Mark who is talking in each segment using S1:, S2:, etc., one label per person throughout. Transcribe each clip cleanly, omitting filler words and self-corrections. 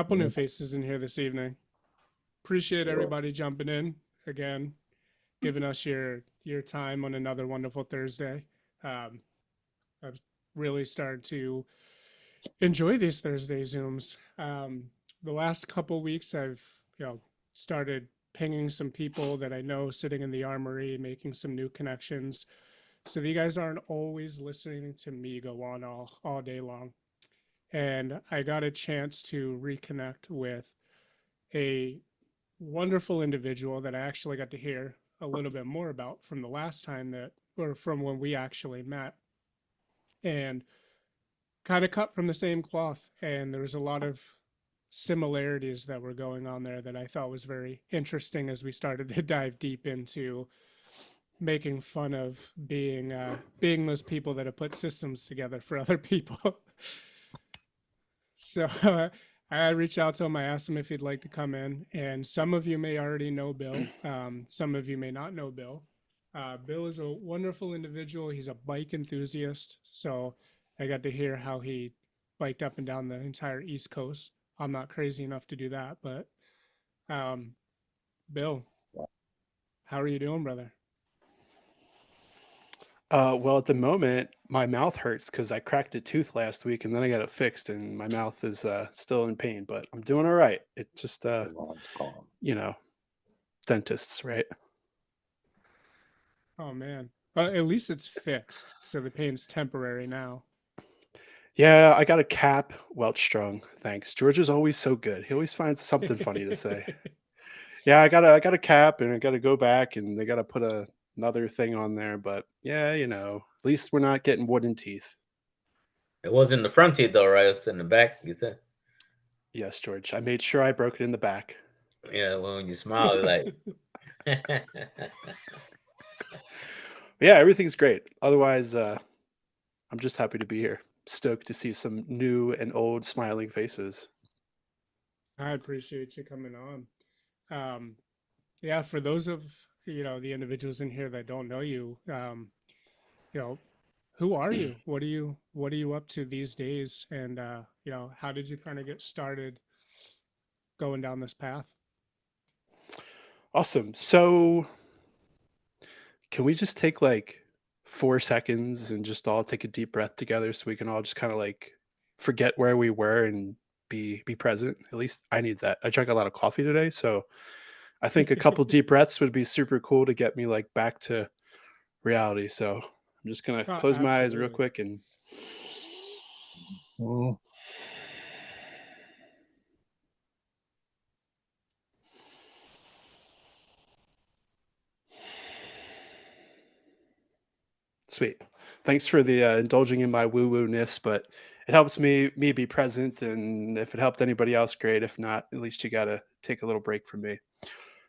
S1: Couple new faces in here this evening. Appreciate
S2: Yeah.
S1: everybody jumping in again, giving us your time on another wonderful Thursday. Um, I've really started to enjoy these Thursday Zooms. The last couple weeks, I've started pinging some people that I know sitting in the armory, making some new connections, so that you guys aren't always listening to me go on all day long. And I got a chance to reconnect with a wonderful individual that I actually got to hear a little bit more about from the last time that, or from when we actually met, and kind of cut from the same cloth. And there was a lot of similarities that were going on there that I thought was very interesting as we started to dive deep into making fun of being those people that have put systems together for other people. So I reached out to him. I asked him if he'd like to come in, and some of you may already know Bill. Some of you may not know Bill. Bill is a wonderful individual. He's a bike enthusiast. So I got to hear how he biked up and down the entire East Coast. I'm not crazy enough to do that, but um, Bill, how are you doing, brother?
S3: Well, at the moment, my mouth hurts because I cracked a tooth last week and then I got it fixed, and my mouth is still in pain, but I'm doing all right. It just,
S2: Everyone's calm.
S3: you know, dentists, right?
S1: Oh man. At least it's fixed, so the pain's temporary now.
S3: Yeah, I got a cap, Welch strong. Thanks. George is always so good. He always finds something funny to say. Yeah, I got a cap, and I got to go back, and they got to put another thing on there. But yeah, at least we're not getting wooden teeth.
S2: It wasn't in the front teeth though, right? It was in the back. You said,
S3: Yes, George. I made sure I broke it in the back.
S2: yeah. Well, when you smile, you're like,
S3: Yeah, everything's great. Otherwise, I'm just happy to be here. Stoked to see some new and old smiling faces.
S1: I appreciate you coming on. Um, yeah, for those of the individuals in here that don't know you, you know, who are you? What are you up to these days? And how did you kind of get started going down this path?
S3: Awesome. So, can we just take like 4 seconds and just all take a deep breath together so we can all just kind of like forget where we were and be present? At least I need that. I drank a lot of coffee today, so I think a couple deep breaths would be super cool to get me like back to reality. So, I'm just gonna
S1: Oh,
S3: close my eyes real
S1: absolutely.
S3: quick and
S2: mm,
S3: sweet. Thanks for the indulging in my woo woo ness, but it helps me be present. And if it helped anybody else, great. If not, at least you gotta take a little break from me.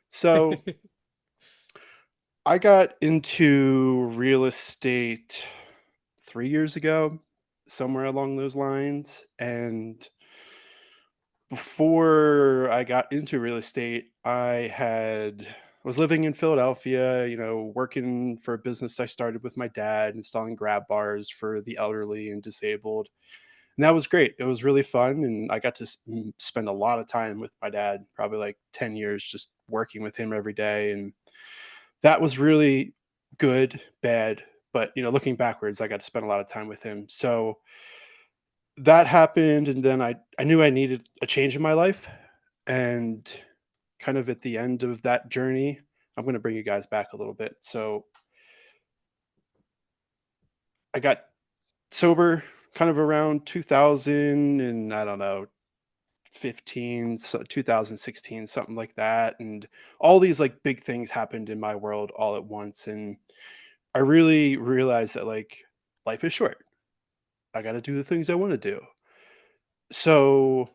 S3: So I got into real estate 3 years ago, somewhere along those lines. And before I got into real estate, I was living in Philadelphia, working for a business I started with my dad, installing grab bars for the elderly and disabled. And that was great. It was really fun, and I got to spend a lot of time with my dad, probably like 10 years just working with him every day, and that was really good, bad, but looking backwards, I got to spend a lot of time with him. So that happened, and then I knew I needed a change in my life, and kind of at the end of that journey, I'm going to bring you guys back a little bit. So I got sober kind of around 2000, and I don't know, 15, so 2016, something like that, and all these like big things happened in my world all at once, and I really realized that like life is short. I got to do the things I want to do. So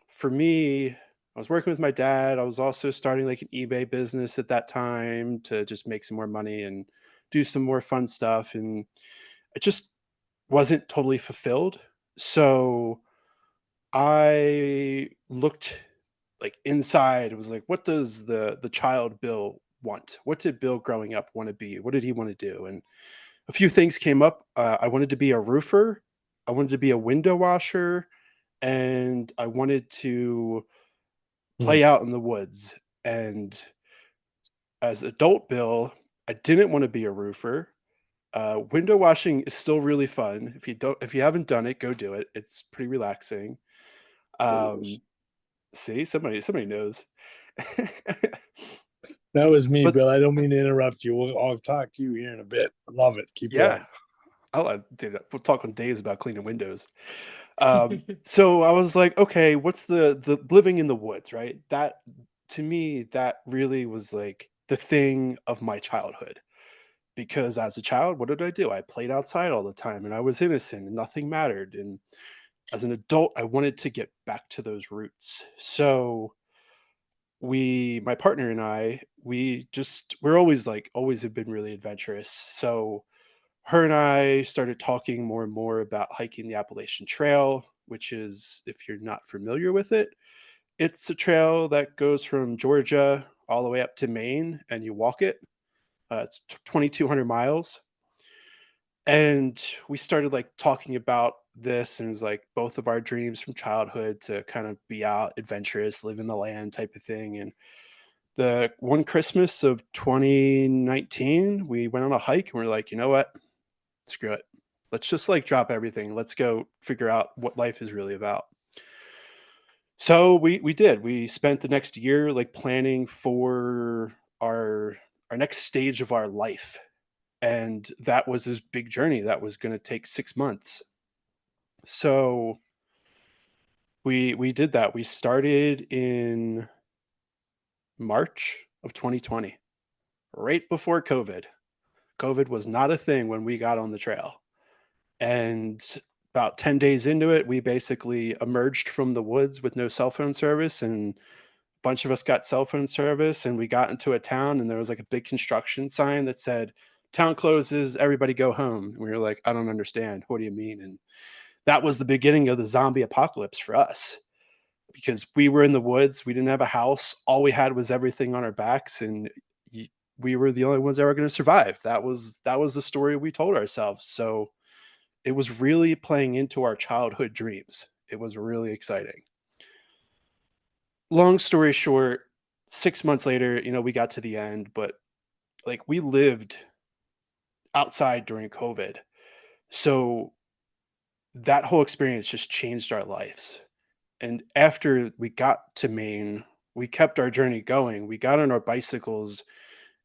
S3: for me, I was working with my dad. I was also starting like an eBay business at that time to just make some more money and do some more fun stuff. And it just wasn't totally fulfilled. So I looked like inside. It was like, what does the child Bill want? What did Bill growing up want to be? What did he want to do? And a few things came up. I wanted to be a roofer. I wanted to be a window washer, and I wanted to
S4: Hmm.
S3: play out in the woods. And as adult Bill, I didn't want to be a roofer. Window washing is still really fun. If you haven't done it, go do it. It's pretty relaxing. Um, see, somebody knows.
S4: That was me,
S3: But
S4: Bill. I don't mean to interrupt you. I'll talk to you here in a bit. Love it. Keep
S3: yeah,
S4: going.
S3: I'll do that. We'll talk on days about cleaning windows. So I was like, okay, what's the living in the woods, right? That to me, that really was like the thing of my childhood. Because as a child, what did I do? I played outside all the time and I was innocent and nothing mattered. And as an adult, I wanted to get back to those roots. So my partner and I, we're always have been really adventurous. So her and I started talking more and more about hiking the Appalachian Trail, which is, if you're not familiar with it, it's a trail that goes from Georgia all the way up to Maine and you walk it. It's 2,200 miles. And we started like talking about this, and it was like both of our dreams from childhood to kind of be out adventurous, live in the land type of thing. And the one Christmas of 2019, we went on a hike and we're like, you know what? Screw it. Let's just like drop everything. Let's go figure out what life is really about. So we did. We spent the next year like planning for our next stage of our life. And that was this big journey that was going to take 6 months. So we did that. We started in March of 2020, right before COVID. COVID was not a thing when we got on the trail. And about 10 days into it, we basically emerged from the woods with no cell phone service, and a bunch of us got cell phone service, and we got into a town and there was like a big construction sign that said, "Town closes, everybody go home." And we were like, "I don't understand. What do you mean?" And that was the beginning of the zombie apocalypse for us, because we were in the woods, we didn't have a house, all we had was everything on our backs, and we were the only ones that were going to survive. That was the story we told ourselves. So it was really playing into our childhood dreams. It was really exciting. Long story short, 6 months later, we got to the end, but like we lived outside during COVID. So that whole experience just changed our lives. And after we got to Maine, we kept our journey going. We got on our bicycles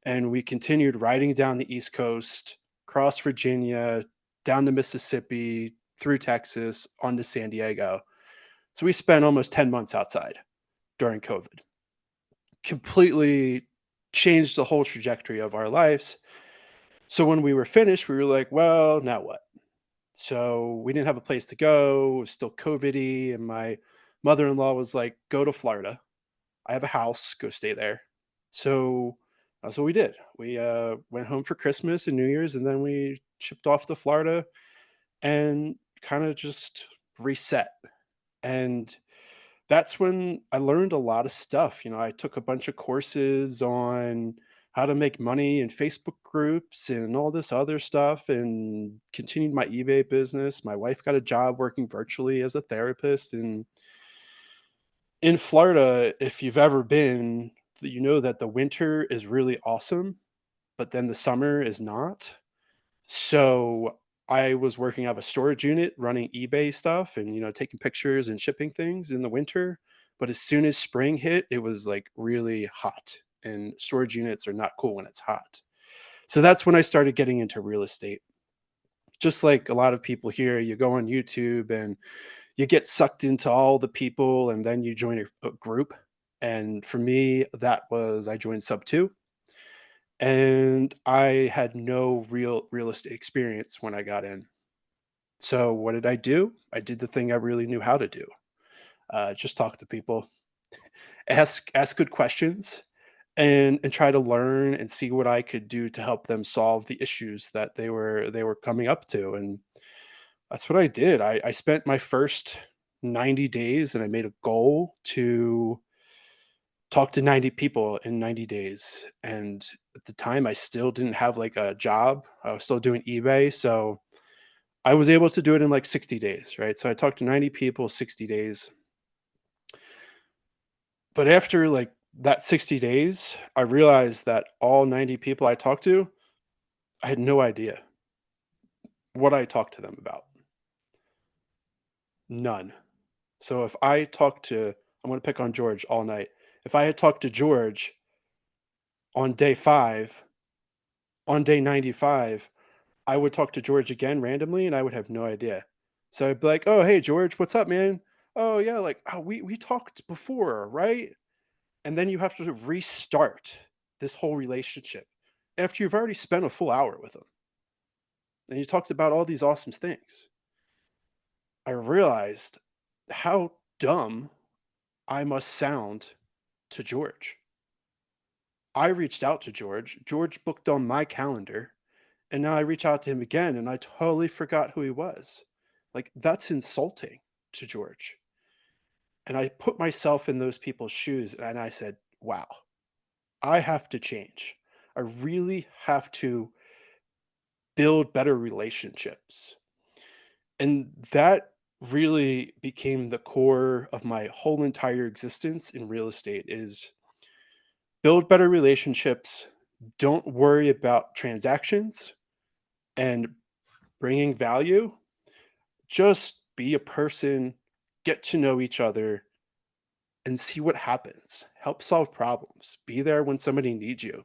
S3: and we continued riding down the East Coast, across Virginia, down to Mississippi, through Texas, onto San Diego. So we spent almost 10 months outside during COVID. Completely changed the whole trajectory of our lives. So when we were finished, we were like, well, now what? So we didn't have a place to go. It was still COVID-y. And my mother-in-law was like, go to Florida. I have a house. Go stay there. So that's what we did. We went home for Christmas and New Year's, and then we shipped off to Florida and kind of just reset. And that's when I learned a lot of stuff. I took a bunch of courses on how to make money in Facebook groups and all this other stuff, and continued my eBay business. My wife got a job working virtually as a therapist. And in Florida, if you've ever been, you know that the winter is really awesome, but then the summer is not. So I was working out of a storage unit running eBay stuff and, taking pictures and shipping things in the winter. But as soon as spring hit, it was like really hot, and storage units are not cool when it's hot. So that's when I started getting into real estate. Just like a lot of people here, you go on YouTube and you get sucked into all the people, and then you join a group. And for me, I joined Sub 2, and I had no real estate experience when I got in. So what did I do? I did the thing I really knew how to do. Just talk to people, ask good questions, and try to learn and see what I could do to help them solve the issues that they were coming up to. And that's what I did. I spent my first 90 days, and I made a goal to talk to 90 people in 90 days. And at the time, I still didn't have like a job. I was still doing eBay. So I was able to do it in like 60 days, right? So I talked to 90 people, 60 days. But after like that 60 days, I realized that all 90 people I talked to, I had no idea what I talked to them about. None. So if I talked to, I'm going to pick on George all night. If I had talked to George on day 5, on day 95, I would talk to George again randomly and I would have no idea. So I'd be like, "Oh, hey George, what's up, man? Oh yeah, like oh, we talked before, right?" And then you have to restart this whole relationship after you've already spent a full hour with them. And you talked about all these awesome things. I realized how dumb I must sound to George. I reached out to George. George booked on my calendar. And now I reach out to him again and I totally forgot who he was. Like, that's insulting to George. And I put myself in those people's shoes and I said, wow, I have to change. I really have to build better relationships. And that really became the core of my whole entire existence in real estate is build better relationships, don't worry about transactions and bringing value. Just be a person, get to know each other, and see what happens. Help solve problems. Be there when somebody needs you.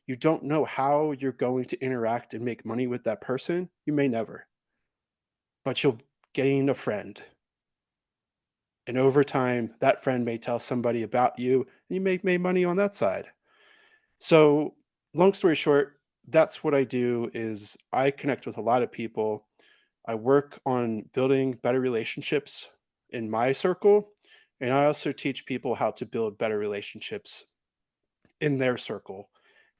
S3: You don't know how you're going to interact and make money with that person. You may never, but you'll gain a friend. And over time, that friend may tell somebody about you, and you may make money on that side. So, long story short, that's what I do is I connect with a lot of people. I work on building better relationships in my circle, and I also teach people how to build better relationships in their circle.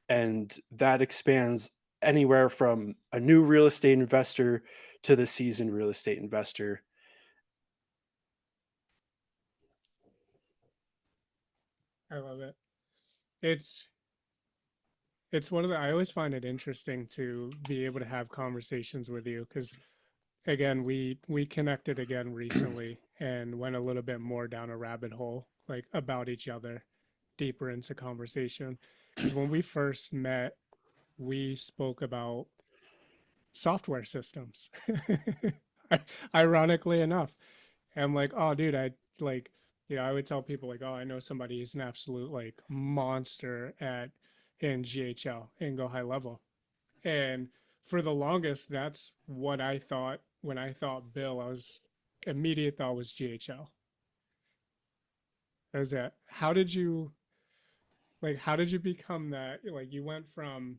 S3: And that expands anywhere from a new real estate investor to the seasoned real estate investor.
S1: I love it. It's it's one of the I always find it interesting to be able to have conversations with you because again, we connected again recently and went a little bit more down a rabbit hole, like about each other, deeper into conversation. Because when we first met, we spoke about software systems. Ironically enough. And I'm like, oh dude, I like, I would tell people like, oh, I know somebody who's an absolute like monster at in GHL and go high level. And for the longest, that's what I thought when I thought Bill. I was immediate thought was GHL. That was that. How did you become that? Like you went from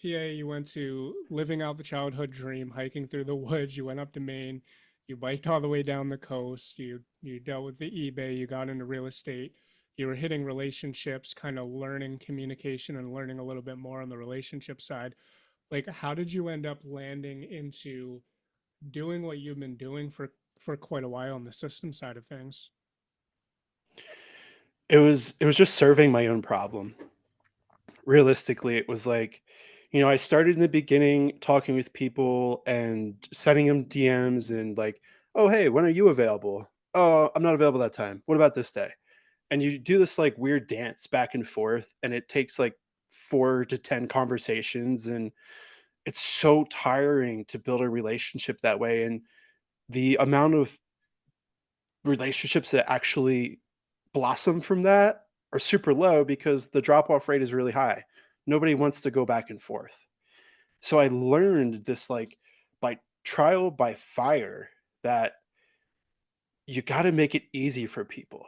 S1: PA, you went to living out the childhood dream, hiking through the woods, you went up to Maine, you biked all the way down the coast, you dealt with the eBay, you got into real estate, you were hitting relationships, kind of learning communication and learning a little bit more on the relationship side. Like how did you end up landing into doing what you've been doing for quite a while on the system side of things?
S3: It was just serving my own problem. Realistically, it was like, I started in the beginning talking with people and sending them DMs and like, "Oh, hey, when are you available?" "Oh, I'm not available that time. What about this day?" And you do this like weird dance back and forth, and it takes like 4 to 10 conversations, and it's so tiring to build a relationship that way. And the amount of relationships that actually blossom from that are super low because the drop off rate is really high. Nobody wants to go back and forth. So I learned this like by trial by fire that you got to make it easy for people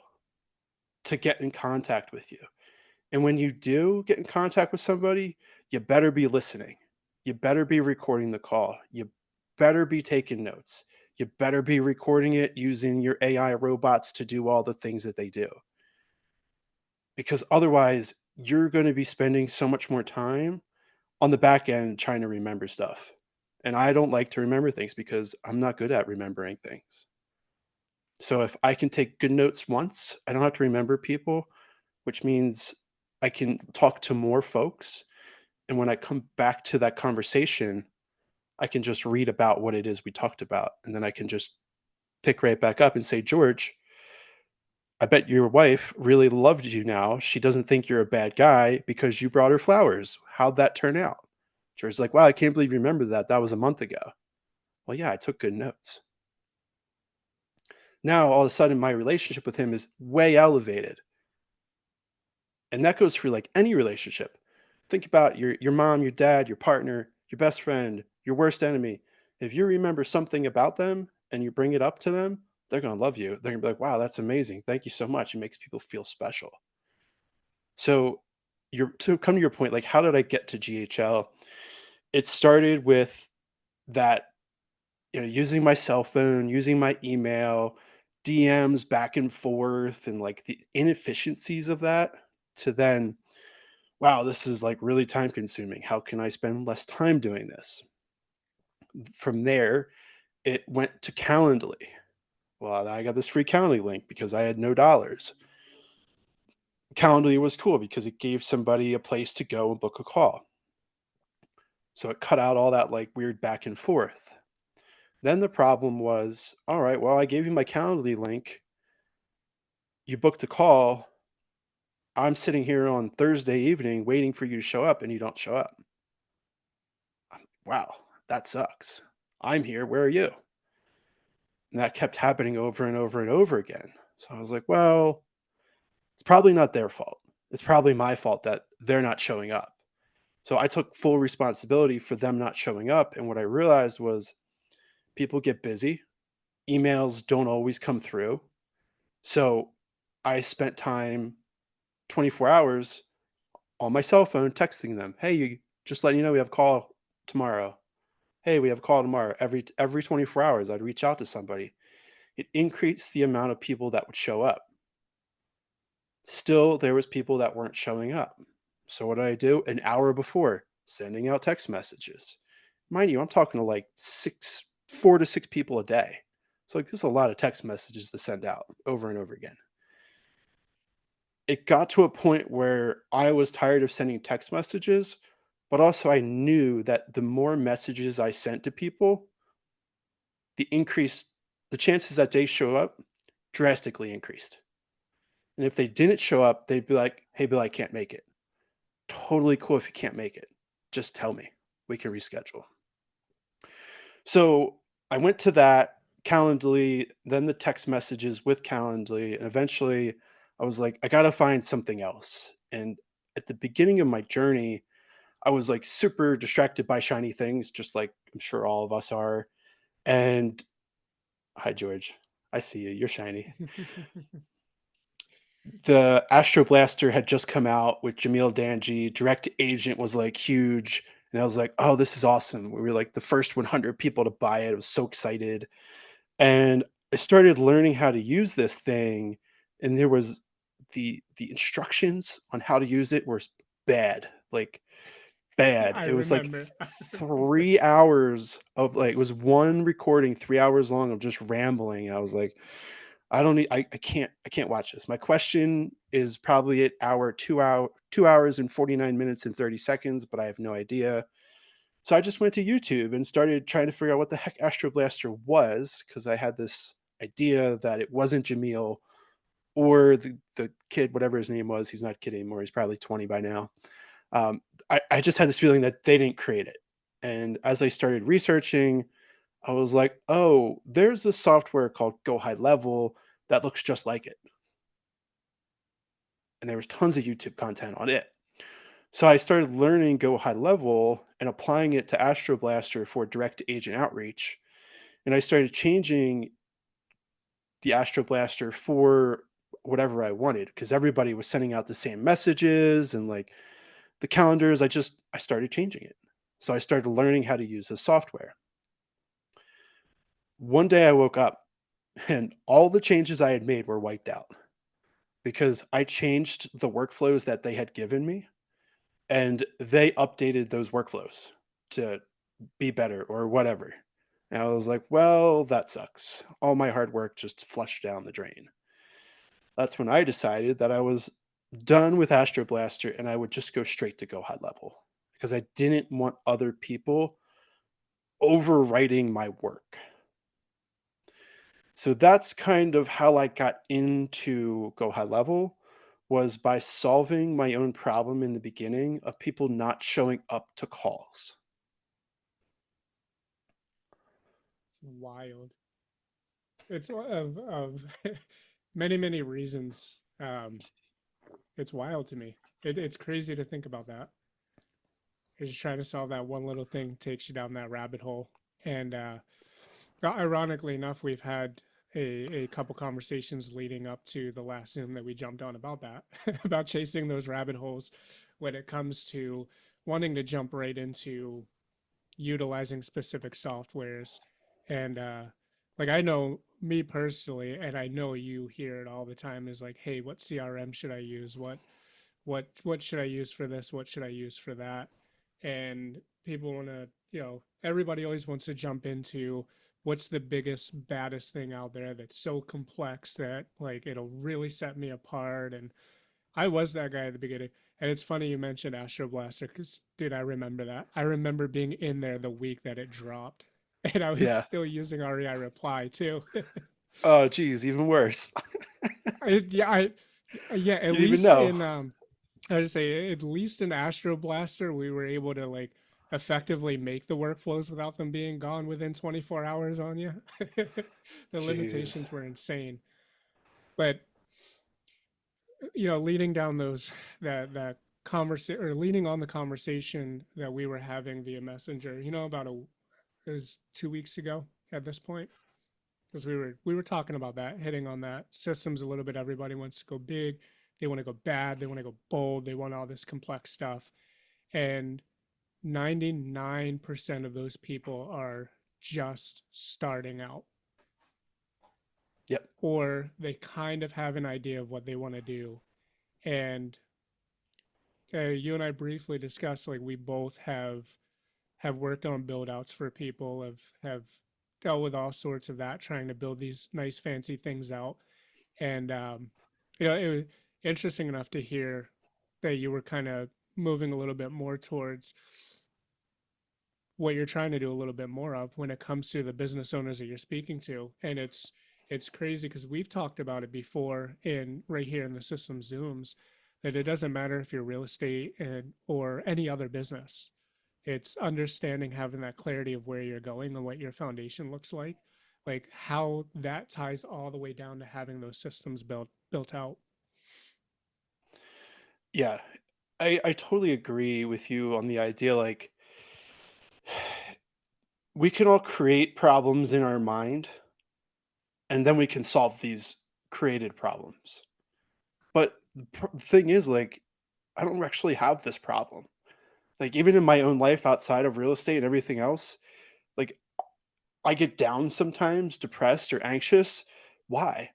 S3: to get in contact with you. And when you do get in contact with somebody, you better be listening. You better be recording the call. You better be taking notes. You better be recording it using your AI robots to do all the things that they do. Because otherwise, you're going to be spending so much more time on the back end trying to remember stuff. And I don't like to remember things because I'm not good at remembering things. So if I can take good notes once, I don't have to remember people, which means I can talk to more folks. And when I come back to that conversation, I can just read about what it is we talked about. And then I can just pick right back up and say, George, I bet your wife really loved you now. She doesn't think you're a bad guy because you brought her flowers. How'd that turn out? George's like, wow, I can't believe you remember that. That was a month ago. Well, yeah, I took good notes. Now, all of a sudden, my relationship with him is way elevated. And that goes for like any relationship. Think about your mom, your dad, your partner, your best friend, your worst enemy. If you remember something about them and you bring it up to them, they're going to love you. They're going to be like, wow, that's amazing. Thank you so much. It makes people feel special. So, to come to your point, like, how did I get to GHL? It started with that, using my cell phone, using my email, DMs back and forth, and like the inefficiencies of that, to then, wow, this is like really time consuming. How can I spend less time doing this? From there, it went to Calendly. Well, I got this free Calendly link because I had no dollars. Calendly was cool because it gave somebody a place to go and book a call. So it cut out all that like weird back and forth. Then the problem was, all right, well, I gave you my Calendly link. You booked a call. I'm sitting here on Thursday evening waiting for you to show up and you don't show up. Wow, that sucks. I'm here. Where are you? And that kept happening over and over and over again. So I was like, well, it's probably not their fault. It's probably my fault that they're not showing up. So I took full responsibility for them not showing up. And what I realized was people get busy, emails don't always come through. So I spent time 24 hours on my cell phone texting them, hey, just letting you know we have a call tomorrow. Hey, we have a call tomorrow. Every 24 hours, I'd reach out to somebody. It increased the amount of people that would show up. Still, there was people that weren't showing up. So what did I do? An hour before, sending out text messages. Mind you, I'm talking to like 4 to 6 people a day. So like there's a lot of text messages to send out over and over again. It got to a point where I was tired of sending text messages, but also I knew that the more messages I sent to people, the chances that they show up drastically increased. And if they didn't show up, they'd be like, hey, Bill, I can't make it. Totally cool if you can't make it. Just tell me. We can reschedule. So I went to that Calendly, then the text messages with Calendly, and eventually I was like, I got to find something else. And at the beginning of my journey, I was like super distracted by shiny things, just like I'm sure all of us are. And hi, George. I see you. You're shiny. The Astro Blaster had just come out with Jamil Danji. Direct to Agent was like huge. And I was like, oh, this is awesome. We were like the first 100 people to buy it. I was so excited. And I started learning how to use this thing. And there was the instructions on how to use it were bad. Like bad.
S1: I
S3: It was like
S1: remember.
S3: 3 hours of like, it was one recording 3 hours long of just rambling. And I was like, I can't watch this. My question is probably at 2 hours and 49 minutes and 30 seconds, but I have no idea. So I just went to YouTube and started trying to figure out what the heck Astro Blaster was, because I had this idea that it wasn't Jamil or the kid, whatever his name was. He's not a kid anymore. He's probably 20 by now. I just had this feeling that they didn't create it. And as I started researching, I was like, oh, there's this software called Go High Level that looks just like it. And there was tons of YouTube content on it. So I started learning Go High Level and applying it to Astro Blaster for direct to agent outreach. And I started changing the Astro Blaster for whatever I wanted, because everybody was sending out the same messages and like the calendars. I started changing it. So I started learning how to use the software. One day I woke up and all the changes I had made were wiped out because I changed the workflows that they had given me, and they updated those workflows to be better or whatever. And I was like, well, that sucks. All my hard work just flushed down the drain. That's when I decided that I was done with Astro Blaster and I would just go straight to Go High Level, because I didn't want other people overwriting my work. So that's kind of how I got into Go High Level, was by solving my own problem in the beginning of people not showing up to calls.
S1: Wild. It's of many reasons. It's wild to me. It's crazy to think about that. You're just trying to solve that one little thing takes you down that rabbit hole. And ironically enough, we've had a couple conversations leading up to the last Zoom that we jumped on about that, about chasing those rabbit holes when it comes to wanting to jump right into utilizing specific softwares. And like I know me personally, and I know you hear it all the time, is like, hey, what CRM should I use? What should I use for this? What should I use for that? And people want to, everybody always wants to jump into what's the biggest, baddest thing out there that's so complex that like it'll really set me apart. And I was that guy at the beginning. And it's funny you mentioned Astro Blaster because, dude, I remember that. I remember being in there the week that it dropped, and I was
S3: Yeah.
S1: still using REI Reply too.
S3: Oh, geez, even worse.
S1: Yeah, at
S3: You didn't even
S1: least
S3: know.
S1: in I would say at least in Astro Blaster, we were able to like effectively make the workflows without them being gone within 24 hours on you. The
S3: Jeez.
S1: limitations were insane. But leading down those that conversation or leading on the conversation that we were having via Messenger, about it was 2 weeks ago at this point, because we were talking about that, hitting on that systems a little bit. Everybody wants to go big, they want to go bad, they want to go bold, they want all this complex stuff, and 99% of those people are just starting out,
S3: Yep.
S1: or they kind of have an idea of what they want to do. And you and I briefly discussed like we both have worked on build outs for people, have dealt with all sorts of that, trying to build these nice fancy things out. And it was interesting enough to hear that you were kind of moving a little bit more towards what you're trying to do a little bit more of when it comes to the business owners that you're speaking to. And it's crazy because we've talked about it before in right here in the system Zooms, that it doesn't matter if you're real estate and or any other business. It's understanding, having that clarity of where you're going and what your foundation looks like how that ties all the way down to having those systems built out.
S3: Yeah. I totally agree with you on the idea, like, we can all create problems in our mind, and then we can solve these created problems. But the thing is, like, I don't actually have this problem. Like, even in my own life outside of real estate and everything else, like, I get down sometimes, depressed or anxious. Why?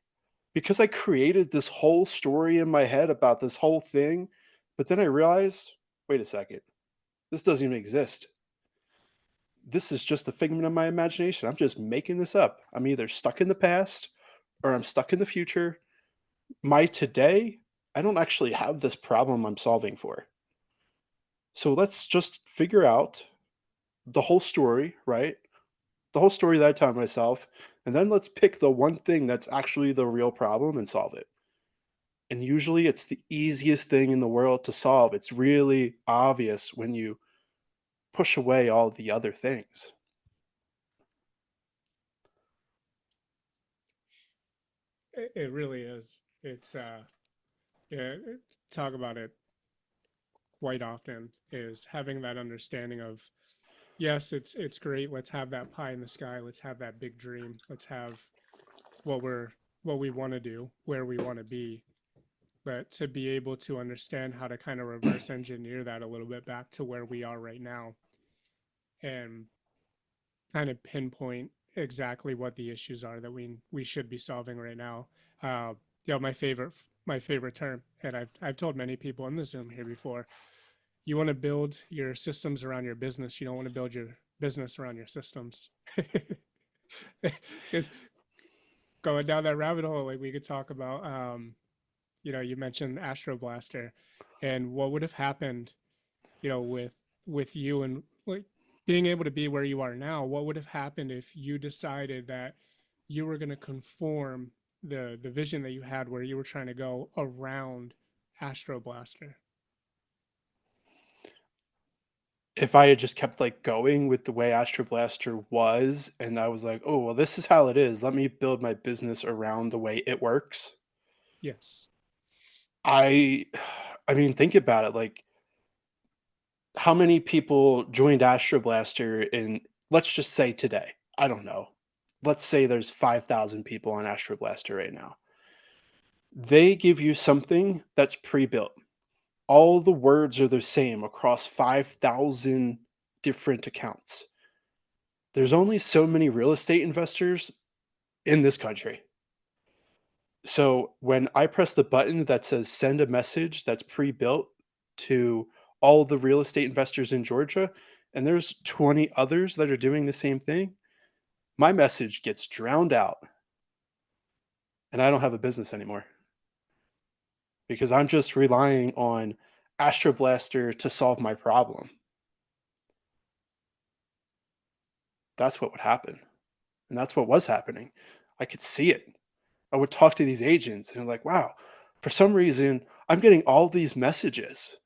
S3: Because I created this whole story in my head about this whole thing, but then I realize, wait a second, this doesn't even exist. This is just a figment of my imagination. I'm just making this up. I'm either stuck in the past or I'm stuck in the future. My today, I don't actually have this problem I'm solving for. So let's just figure out the whole story, right? The whole story that I tell myself, and then let's pick the one thing that's actually the real problem and solve it. And usually it's the easiest thing in the world to solve. It's really obvious when you push away all the other things.
S1: It really is. It's yeah, talk about it quite often, is having that understanding of, yes, it's great, let's have that pie in the sky, let's have that big dream, let's have what we're what we want to do, where we want to be, but to be able to understand how to kind of reverse engineer that a little bit back to where we are right now, and kind of pinpoint exactly what the issues are that we should be solving right now. uh my favorite term, and I've told many people in the Zoom here before, you want to build your systems around your business, you don't want to build your business around your systems. Because going down that rabbit hole, like we could talk about, you mentioned Astro Blaster, and what would have happened, with you and like being able to be where you are now, what would have happened if you decided that you were going to conform the vision that you had where you were trying to go around Astro Blaster?
S3: If I had just kept like going with the way Astro Blaster was, and I was like, oh, well, this is how it is. Let me build my business around the way it works.
S1: Yes.
S3: I I mean, think about it. Like, how many people joined Astro Blaster in, let's just say today? I don't know. Let's say there's 5,000 people on Astro Blaster right now. They give you something that's pre-built. All the words are the same across 5,000 different accounts. There's only so many real estate investors in this country. So when I press the button that says send a message that's pre-built to all the real estate investors in Georgia, and there's 20 others that are doing the same thing, my message gets drowned out and I don't have a business anymore because I'm just relying on Astro Blaster to solve my problem. That's what would happen. And that's what was happening. I could see it. I would talk to these agents and like, wow, for some reason, I'm getting all these messages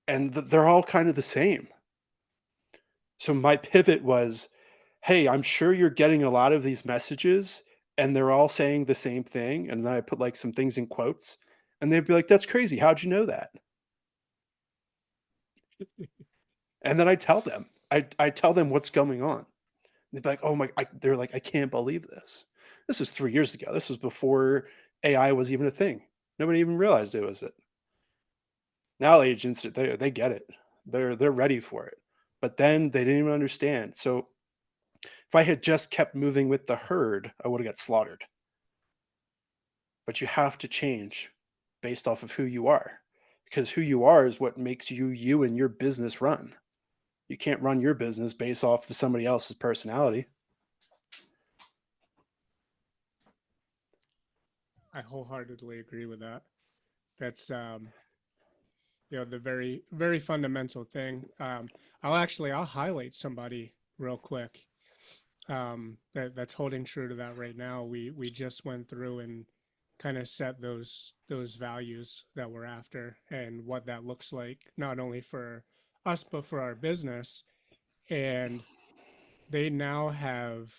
S3: and they're all kind of the same. So my pivot was, hey, I'm sure you're getting a lot of these messages and they're all saying the same thing. And then I put like some things in quotes and they'd be like, that's crazy. How'd you know that? And then I tell them, I tell them what's going on. They'd be like, oh my, they're like, I can't believe this. This was 3 years ago. This was before AI was even a thing. Nobody even realized it was it. Now agents, they get it. They're ready for it. But then they didn't even understand. So if I had just kept moving with the herd, I would have got slaughtered. But you have to change based off of who you are. Because who you are is what makes you and your business run. You can't run your business based off of somebody else's personality.
S1: I wholeheartedly agree with that. That's the very, very fundamental thing. I'll highlight somebody real quick that's holding true to that right now. We just went through and kind of set those values that we're after and what that looks like, not only for us but for our business. And they now have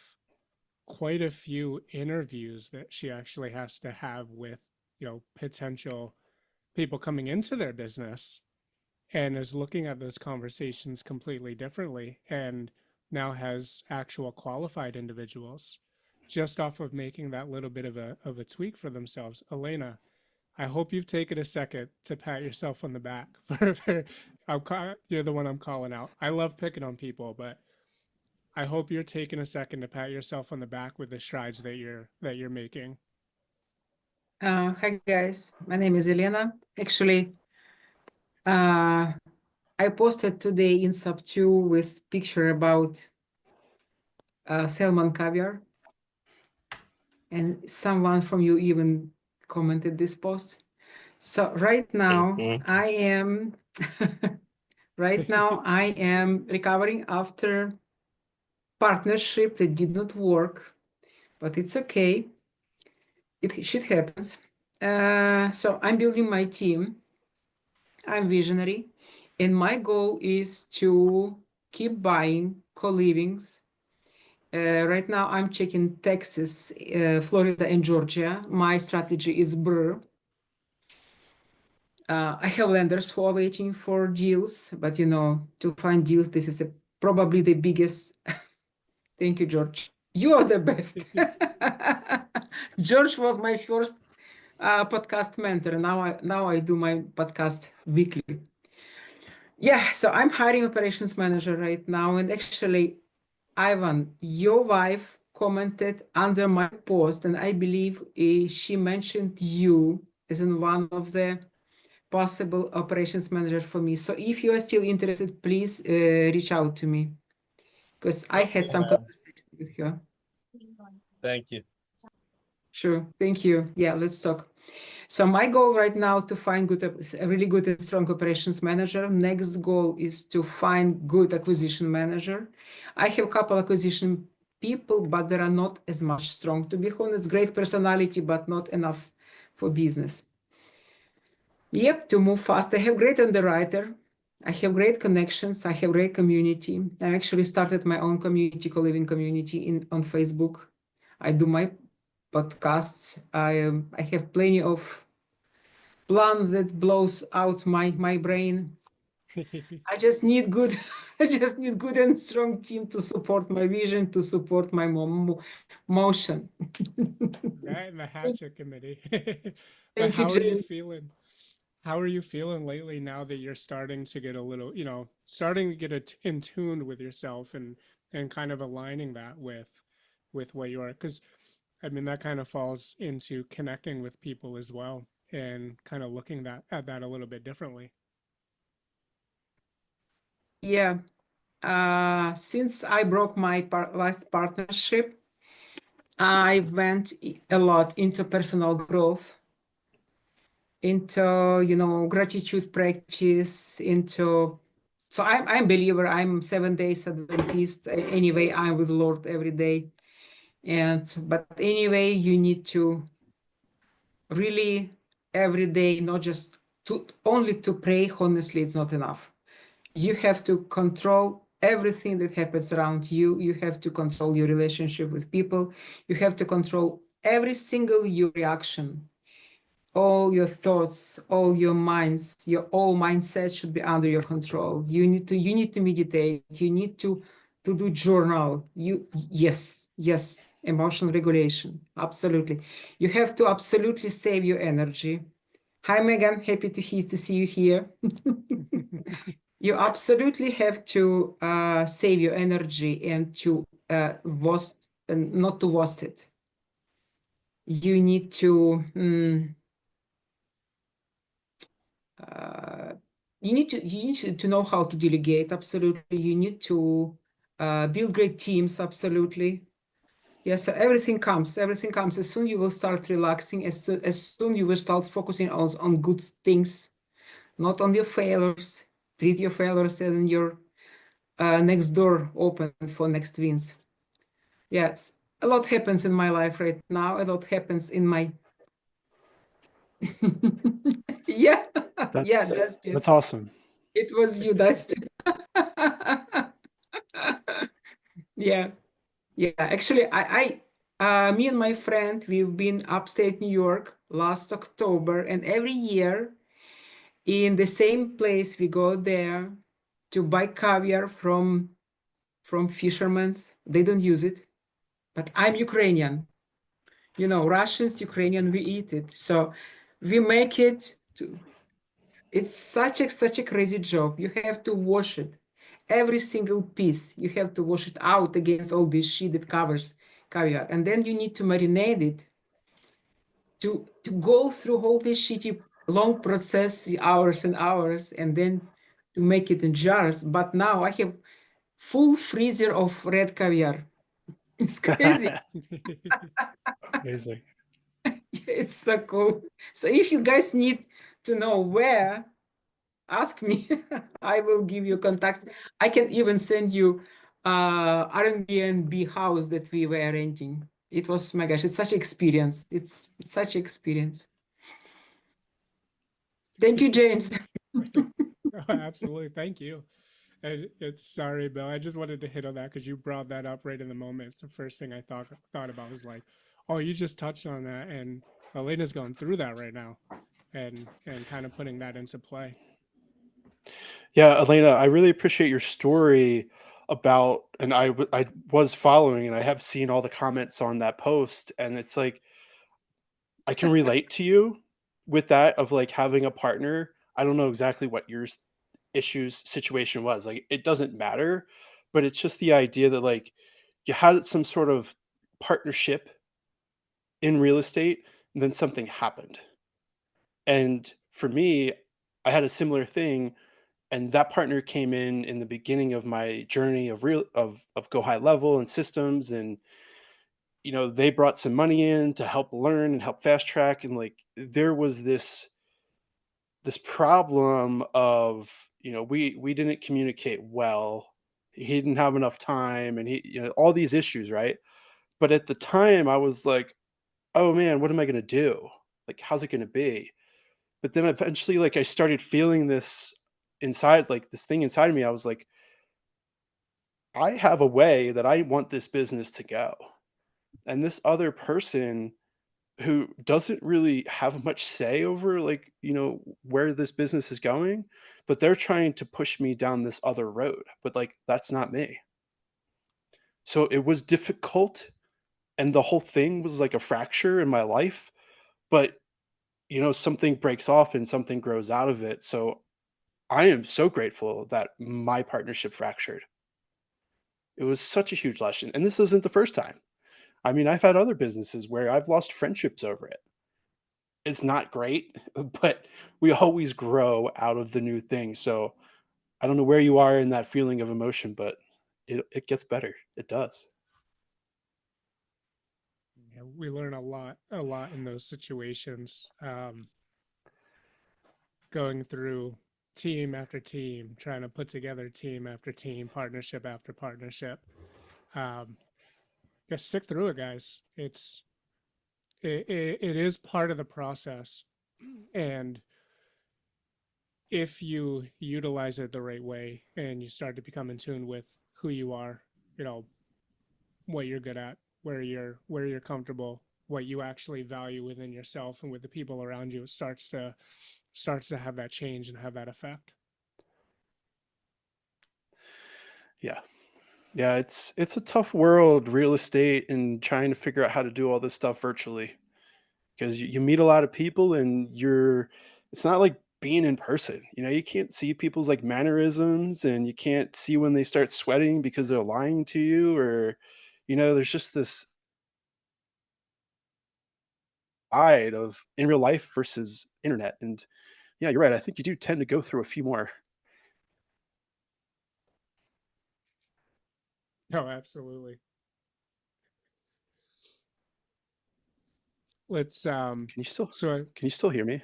S1: quite a few interviews that she actually has to have with potential people coming into their business, and is looking at those conversations completely differently, and now has actual qualified individuals just off of making that little bit of a tweak for themselves. Elena, I hope you've taken a second to pat yourself on the back you're the one I'm calling out. I love picking on people, but I hope you're taking a second to pat yourself on the back with the strides that you're making.
S5: Hi guys, my name is Elena. Actually, I posted today in sub 2 with picture about salmon caviar, and someone from you even commented this post. So right now I am recovering after partnership that did not work, but it's okay. Shit happens. So I'm building my team. I'm visionary, and my goal is to keep buying co-livings. Right now, I'm checking Texas, Florida, and Georgia. My strategy is BRRRR. I have lenders who are waiting for deals, but to find deals, this is probably the biggest. Thank you, George. You are the best. George was my first podcast mentor. Now I do my podcast weekly. Yeah, so I'm hiring operations manager right now, and actually, Ivan, your wife commented under my post, and I believe she mentioned you as in one of the possible operations manager for me. So if you are still interested, please reach out to me, because I had some conversation with her.
S4: Thank you.
S5: Sure, thank you. Yeah, let's talk. So my goal right now to find a really good and strong operations manager. Next goal is to find good acquisition manager. I have a couple acquisition people, but they are not as much strong. To be honest, great personality, but not enough for business. Yep, to move fast. I have great underwriter. I have great connections. I have great community. I actually started my own community, co-living community on Facebook. I do my podcasts. I have plenty of plans that blows out my brain. I just need good, I just need good and strong team to support my vision, to support my motion.
S1: That and the hatchet committee. But
S5: Thank you,
S1: how are you
S5: Jane.
S1: feeling? How are you feeling lately now that you're starting to get a little, starting to get in tune with yourself and kind of aligning that with what you are? Because I mean that kind of falls into connecting with people as well and kind of looking at that a little bit differently.
S5: Yeah. Since I broke my last partnership, I went a lot into personal growth, into gratitude practice, so I'm believer. I'm 7 days Adventist. Anyway, I'm with Lord every day, but anyway, you need to really every day, not just only to pray. Honestly, it's not enough. You have to control everything that happens around you. You have to control your relationship with people. You have to control every single your reaction, all your thoughts, all your minds, your all mindset should be under your control. You need to meditate. You need to do journal. Yes, emotional regulation. Absolutely. You have to absolutely save your energy. Hi, Megan. Happy to see you here. You absolutely have to save your energy and to not to waste it. You need to know how to delegate. Absolutely. You need to build great teams. Absolutely. Yeah, so everything comes as soon you will start relaxing, as soon you will start focusing on good things, not on your failures. Treat your failures as your next door open for next wins. Yes, a lot happens in my life right now. A lot happens in my yeah, yeah, Dustin.
S3: That's awesome.
S5: It was you, Dustin. Yeah, yeah. Actually, me and my friend, we've been upstate New York last October, and every year in the same place we go there to buy caviar from fishermen. They don't use it, but I'm Ukrainian. Russians, Ukrainian, we eat it. So we make it. It's such a crazy job. You have to wash it. Every single piece, you have to wash it out against all this shit that covers caviar. And then you need to marinate it to go through all this shitty long process, hours and hours, and then to make it in jars. But now I have full freezer of red caviar. It's crazy.
S3: Amazing.
S5: It's so cool. So if you guys need to know where, ask me. I will give you contacts. I can even send you Airbnb house that we were renting. It was, my gosh, it's such experience. It's such experience. Thank you, James.
S1: Oh, absolutely. Thank you. It's sorry, Bill. I just wanted to hit on that because you brought that up right in the moment. It's the first thing I thought about was like, oh, you just touched on that, and Elena's going through that right now, and kind of putting that into play.
S3: Yeah, Elena, I really appreciate your story about, and I was following, and I have seen all the comments on that post, and it's like I can relate to you with that of like having a partner. I don't know exactly what your situation was. Like it doesn't matter, but it's just the idea that like you had some sort of partnership in real estate, and then something happened. And for me, I had a similar thing, and that partner came in the beginning of my journey of go high level and systems, and they brought some money in to help learn and help fast track, and like there was this problem of, we didn't communicate well. He didn't have enough time, and he, all these issues, right? But at the time I was like, oh man, what am I going to do? Like, how's it going to be? But then eventually, like, I started feeling this inside, like this thing inside of me. I was like, I have a way that I want this business to go. And this other person who doesn't really have much say over, like, where this business is going, but they're trying to push me down this other road. But like, that's not me. So it was difficult, and the whole thing was like a fracture in my life. But something breaks off and something grows out of it. So I am so grateful that my partnership fractured. It was such a huge lesson. And this isn't the first time. I mean, I've had other businesses where I've lost friendships over it. It's not great, but we always grow out of the new thing. So I don't know where you are in that feeling of emotion, but it gets better. It does.
S1: Yeah, we learn a lot in those situations. Going through team after team, trying to put together team after team, partnership after partnership. Um, just stick through it, guys. It is part of the process, and if you utilize it the right way and you start to become in tune with who you are, you know, what you're good at, where you're comfortable, what you actually value within yourself and with the people around you, it starts to have that change and have that effect.
S3: Yeah. Yeah, it's a tough world, real estate, and trying to figure out how to do all this stuff virtually, because you meet a lot of people, and it's not like being in person. You can't see people's like mannerisms, and you can't see when they start sweating because they're lying to you, or there's just this side of in real life versus internet. And yeah, you're right. I think you do tend to go through a few more.
S1: No, absolutely. Let's
S3: Can you still
S1: so
S3: can you still hear me?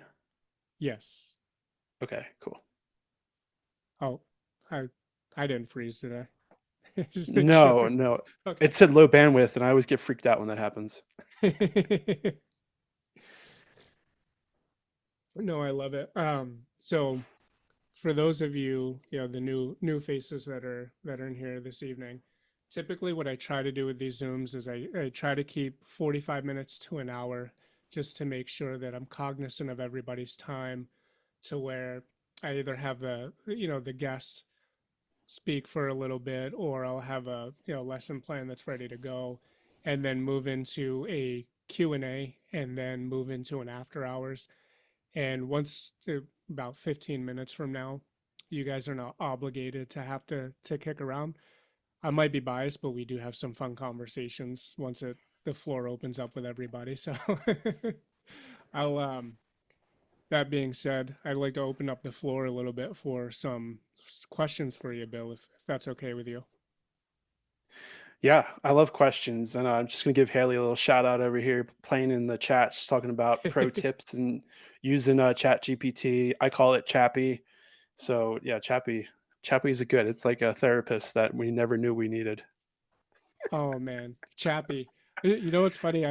S1: yes.
S3: Okay, cool.
S1: Oh, I I didn't freeze today. Just make
S3: No,
S1: sure.
S3: no.
S1: Okay.
S3: It said low bandwidth, and I always get freaked out when that happens.
S1: No, I love it. So for those of you, the new faces that are in here this evening, typically what I try to do with these Zooms is I try to keep 45 minutes to an hour just to make sure that I'm cognizant of everybody's time to where I either have the guest speak for a little bit, or I'll have a lesson plan that's ready to go, and then move into a Q&A, and then move into an after hours. And about 15 minutes from now, you guys are not obligated to have to kick around. I might be biased, but we do have some fun conversations once the floor opens up with everybody. So I'll that being said, I'd like to open up the floor a little bit for some questions for you, Bill, if that's okay with you.
S3: Yeah, I love questions, and I'm just gonna give Haley a little shout out over here, playing in the chat. She's talking about pro tips and using Chat GPT. I call it Chappy. So yeah, Chappy's a good. It's like a therapist that we never knew we needed.
S1: Oh man, Chappie. You know what's funny?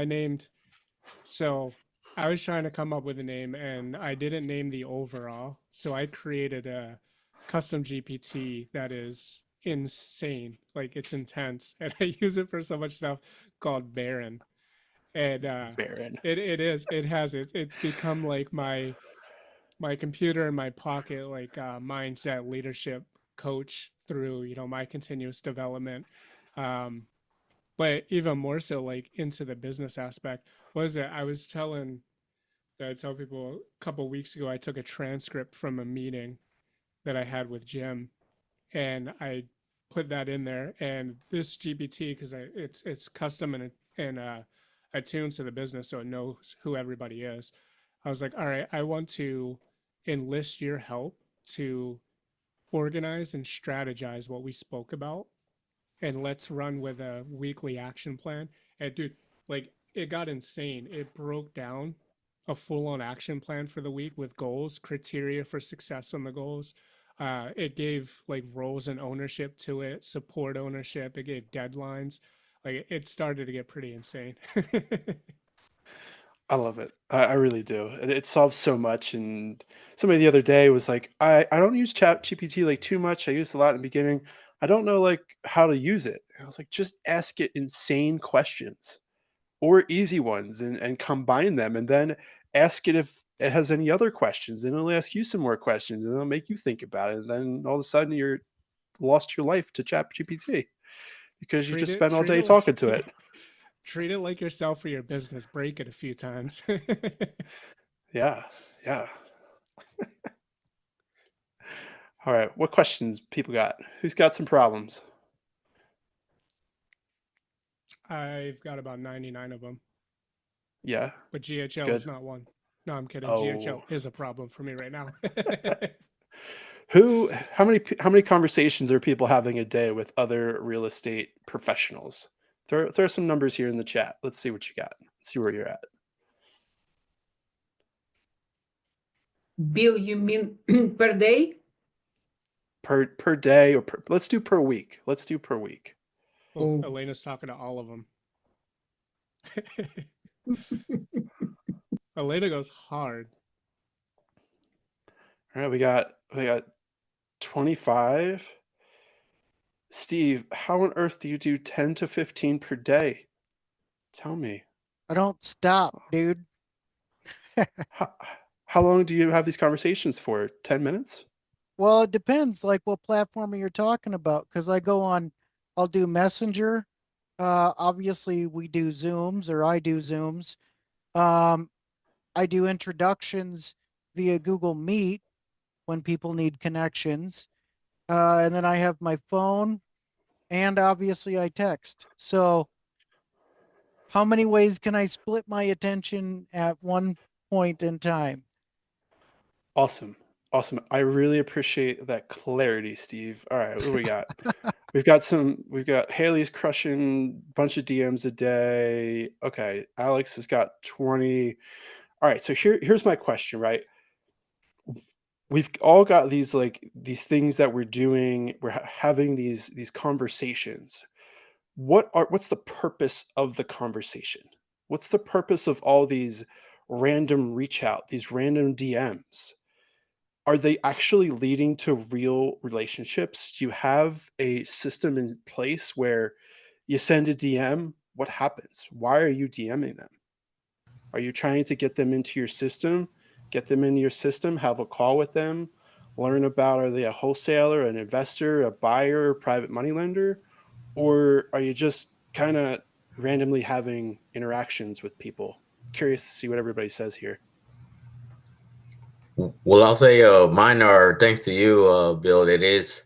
S1: So I was trying to come up with a name and I didn't name the overall. So I created a custom GPT that is insane. Like it's intense. And I use it for so much stuff called Baron. And
S3: Baron.
S1: it's become like my computer in my pocket, like mindset leadership coach through, my continuous development. Um, but even more so like into the business aspect. Was it I was telling I tell people a couple weeks ago I took a transcript from a meeting that I had with Jim, and I put that in there, and this GPT, because it's custom and attuned to the business, so it knows who everybody is. I was like, all right, I want to enlist your help to organize and strategize what we spoke about, and let's run with a weekly action plan. And dude, like it got insane. It broke down a full-on action plan for the week with goals, criteria for success on the goals. It gave like roles and ownership to it, support ownership. It gave deadlines. Like it started to get pretty insane.
S3: I love it. I really do. It solves so much. And somebody the other day was like, I don't use Chat GPT like too much. I used a lot in the beginning. I don't know like how to use it. And I was like, just ask it insane questions or easy ones and combine them, and then ask it if it has any other questions, and it'll ask you some more questions, and it'll make you think about it. And then all of a sudden you're lost your life to Chat GPT because you just spent all
S1: treat
S3: day
S1: it like
S3: talking to it.
S1: treat it like yourself or your business. Break it a few times.
S3: Yeah. Yeah. All right. What questions people got? Who's got some problems?
S1: I've got about 99 of them,
S3: Yeah.
S1: but
S3: It's
S1: GHL is
S3: good.
S1: not one. No, I'm kidding. GHL
S3: Oh.
S1: is a problem for me right now.
S3: How many conversations are people having a day with other real estate professionals? Throw some numbers here in the chat. Let's see what you got. See where you're at.
S5: Bill, you mean per day?
S3: Per day, or let's do per week. Let's do per week.
S1: Well,
S5: Oh.
S1: Elena's talking to all of them. Elena goes hard.
S3: All right, we got 25. Steve, how on earth do you do 10 to 15 per day? Tell me.
S6: I don't stop, dude.
S3: How, how long do you have these conversations for? 10 minutes?
S6: Well, it depends like what platform you're talking about. Cause I'll do Messenger. Obviously we do Zooms, or I do Zooms. I do introductions via Google Meet when people need connections. And then I have my phone, and obviously I text. So how many ways can I split my attention at one point in time?
S3: Awesome. Awesome. I really appreciate that clarity, Steve. All right, what do we got? We've got Haley's crushing bunch of DMs a day. Okay, Alex has got 20. All right, so here's my question, right? We've all got these things that we're doing. We're having these conversations. What's the purpose of the conversation? What's the purpose of all these random reach out, these random DMs? Are they actually leading to real relationships? Do you have a system in place where you send a DM? What happens? Why are you DMing them? Are you trying to get them into your system? Get them into your system, have a call with them, learn about, are they a wholesaler, an investor, a buyer, private money lender? Or are you just kind of randomly having interactions with people? Curious to see what everybody says here.
S2: Well, I'll say mine are thanks to you, Bill. It is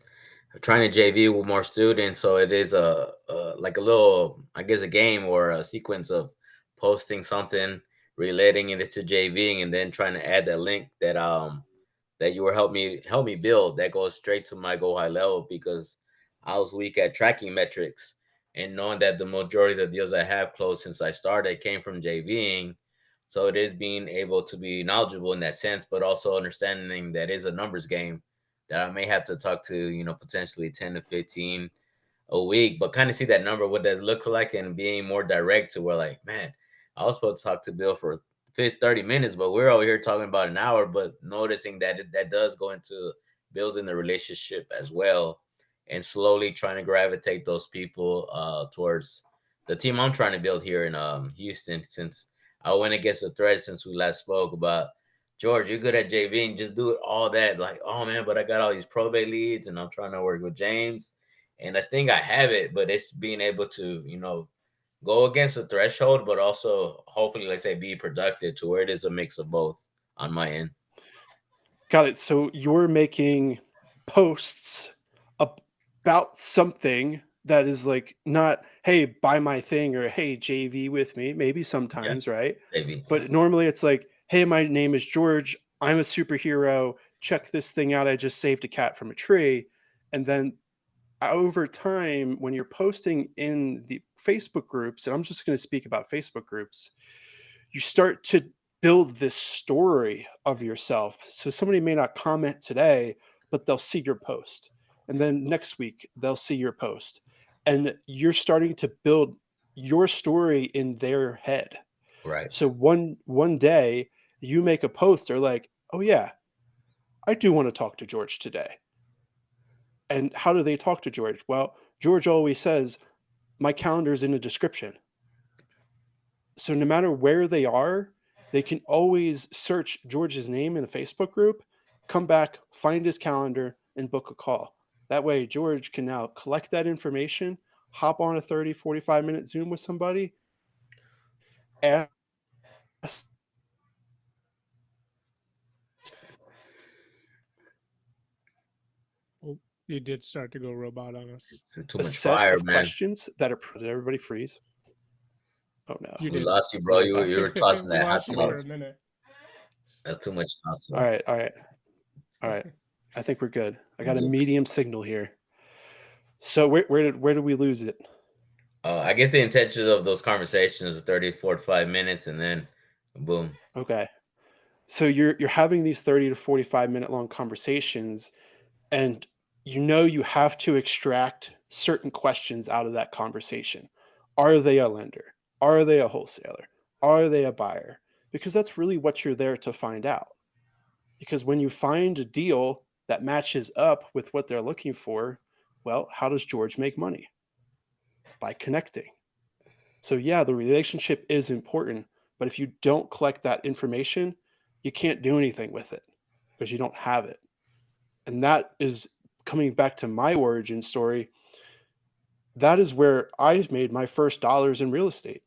S2: trying to JV with more students, so it is like a little, I guess, a game or a sequence of posting something, relating it to JVing, and then trying to add that link that you were help me build that goes straight to my Go High level, because I was weak at tracking metrics, and knowing that the majority of the deals I have closed since I started came from JVing. So it is being able to be knowledgeable in that sense, but also understanding that is a numbers game, that I may have to talk to, potentially 10 to 15 a week, but kind of see that number, what that looks like, and being more direct to where, like, man, I was supposed to talk to Bill for 30 minutes, but we're over here talking about an hour, but noticing that that does go into building the relationship as well, and slowly trying to gravitate those people towards the team I'm trying to build here in Houston. Since I went against a thread since we last spoke about, George, you're good at JVing, just do it all that. Like, oh man, but I got all these probate leads and I'm trying to work with James. And I think I have it, but it's being able to, go against the threshold, but also hopefully, let's say, be productive to where it is a mix of both on my end.
S3: Got it. So you're making posts about something that is like not, hey, buy my thing, or hey, JV with me, maybe sometimes, right?
S2: Maybe.
S3: But normally it's like, hey, my name is George. I'm a superhero. Check this thing out. I just saved a cat from a tree. And then over time, when you're posting in Facebook groups, and I'm just going to speak about Facebook groups, you start to build this story of yourself. So somebody may not comment today, but they'll see your post. And then next week, they'll see your post. And you're starting to build your story in their head.
S2: Right.
S3: So one day you make a post, they're like, oh yeah, I do want to talk to George today. And how do they talk to George? Well, George always says, my calendar's in the description. So no matter where they are, they can always search George's name in a Facebook group, come back, find his calendar, and book a call. That way, George can now collect that information, hop on a 30, 45-minute Zoom with somebody, ask
S1: Well, you did start to go robot on us.
S2: Too
S3: a
S2: much
S3: set
S2: fire,
S3: of
S2: man.
S3: questions that are. Did everybody freeze? Oh no.
S1: You
S2: We
S1: did.
S2: lost you, bro. You were tossing
S1: We
S2: that hot
S1: lost you for a
S2: sauce.
S1: minute.
S2: That's too much hot sauce.
S3: All right. I think we're good. I got a medium signal here. So where did we lose it?
S2: I guess the intentions of those conversations are 30, 45 minutes, and then boom.
S3: Okay. So you're having these 30 to 45-minute long conversations, and you have to extract certain questions out of that conversation. Are they a lender? Are they a wholesaler? Are they a buyer? Because that's really what you're there to find out. Because when you find a deal that matches up with what they're looking for, well, how does George make money? By connecting. So yeah, the relationship is important, but if you don't collect that information, you can't do anything with it because you don't have it. And that is coming back to my origin story. That is where I made my first dollars in real estate,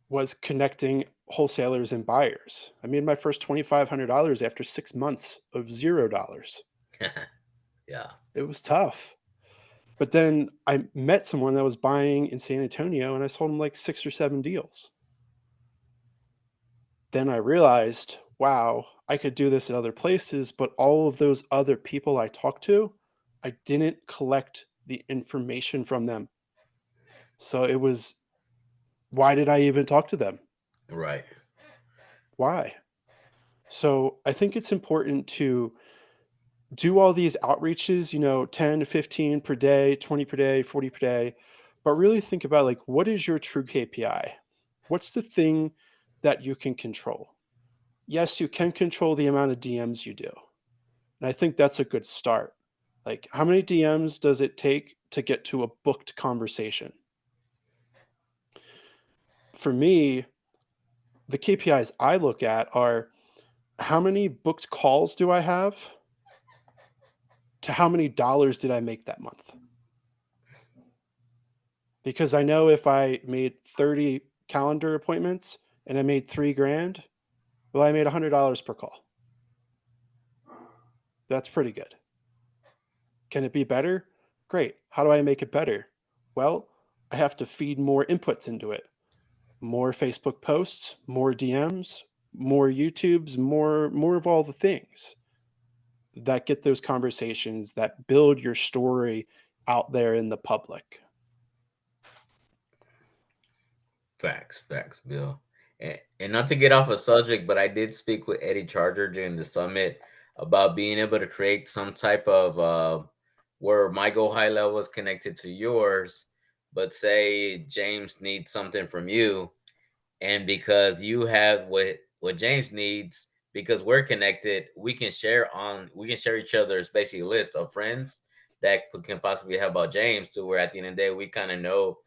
S3: was connecting wholesalers and buyers. I made my first $2,500 after 6 months of $0.
S2: Yeah.
S3: It was tough. But then I met someone that was buying in San Antonio, and I sold him like 6 or 7 deals. Then I realized, wow, I could do this in other places, but all of those other people I talked to, I didn't collect the information from them. So it was, why did I even talk to them?
S2: Right.
S3: Why? So I think it's important to do all these outreaches, 10 to 15 per day, 20 per day, 40 per day, but really think about like, what is your true KPI? What's the thing that you can control? Yes, you can control the amount of DMs you do. And I think that's a good start. Like, how many DMs does it take to get to a booked conversation? For me, the KPIs I look at are how many booked calls do I have to how many dollars did I make that month? Because I know if I made 30 calendar appointments and I made $3,000, well, I made $100 per call. That's pretty good. Can it be better? Great. How do I make it better? Well, I have to feed more inputs into it. More Facebook posts, more DMs, more YouTubes, more of all the things that get those conversations, that build your story out there in the public.
S2: Facts, Bill. And not to get off a subject, but I did speak with Eddie Charger during the summit about being able to create some type of where my Go High level is connected to yours, but say James needs something from you, and because you have what James needs, because we're connected, we can share each other's basically list of friends that can possibly help out James, to where at the end of the day we kind of know,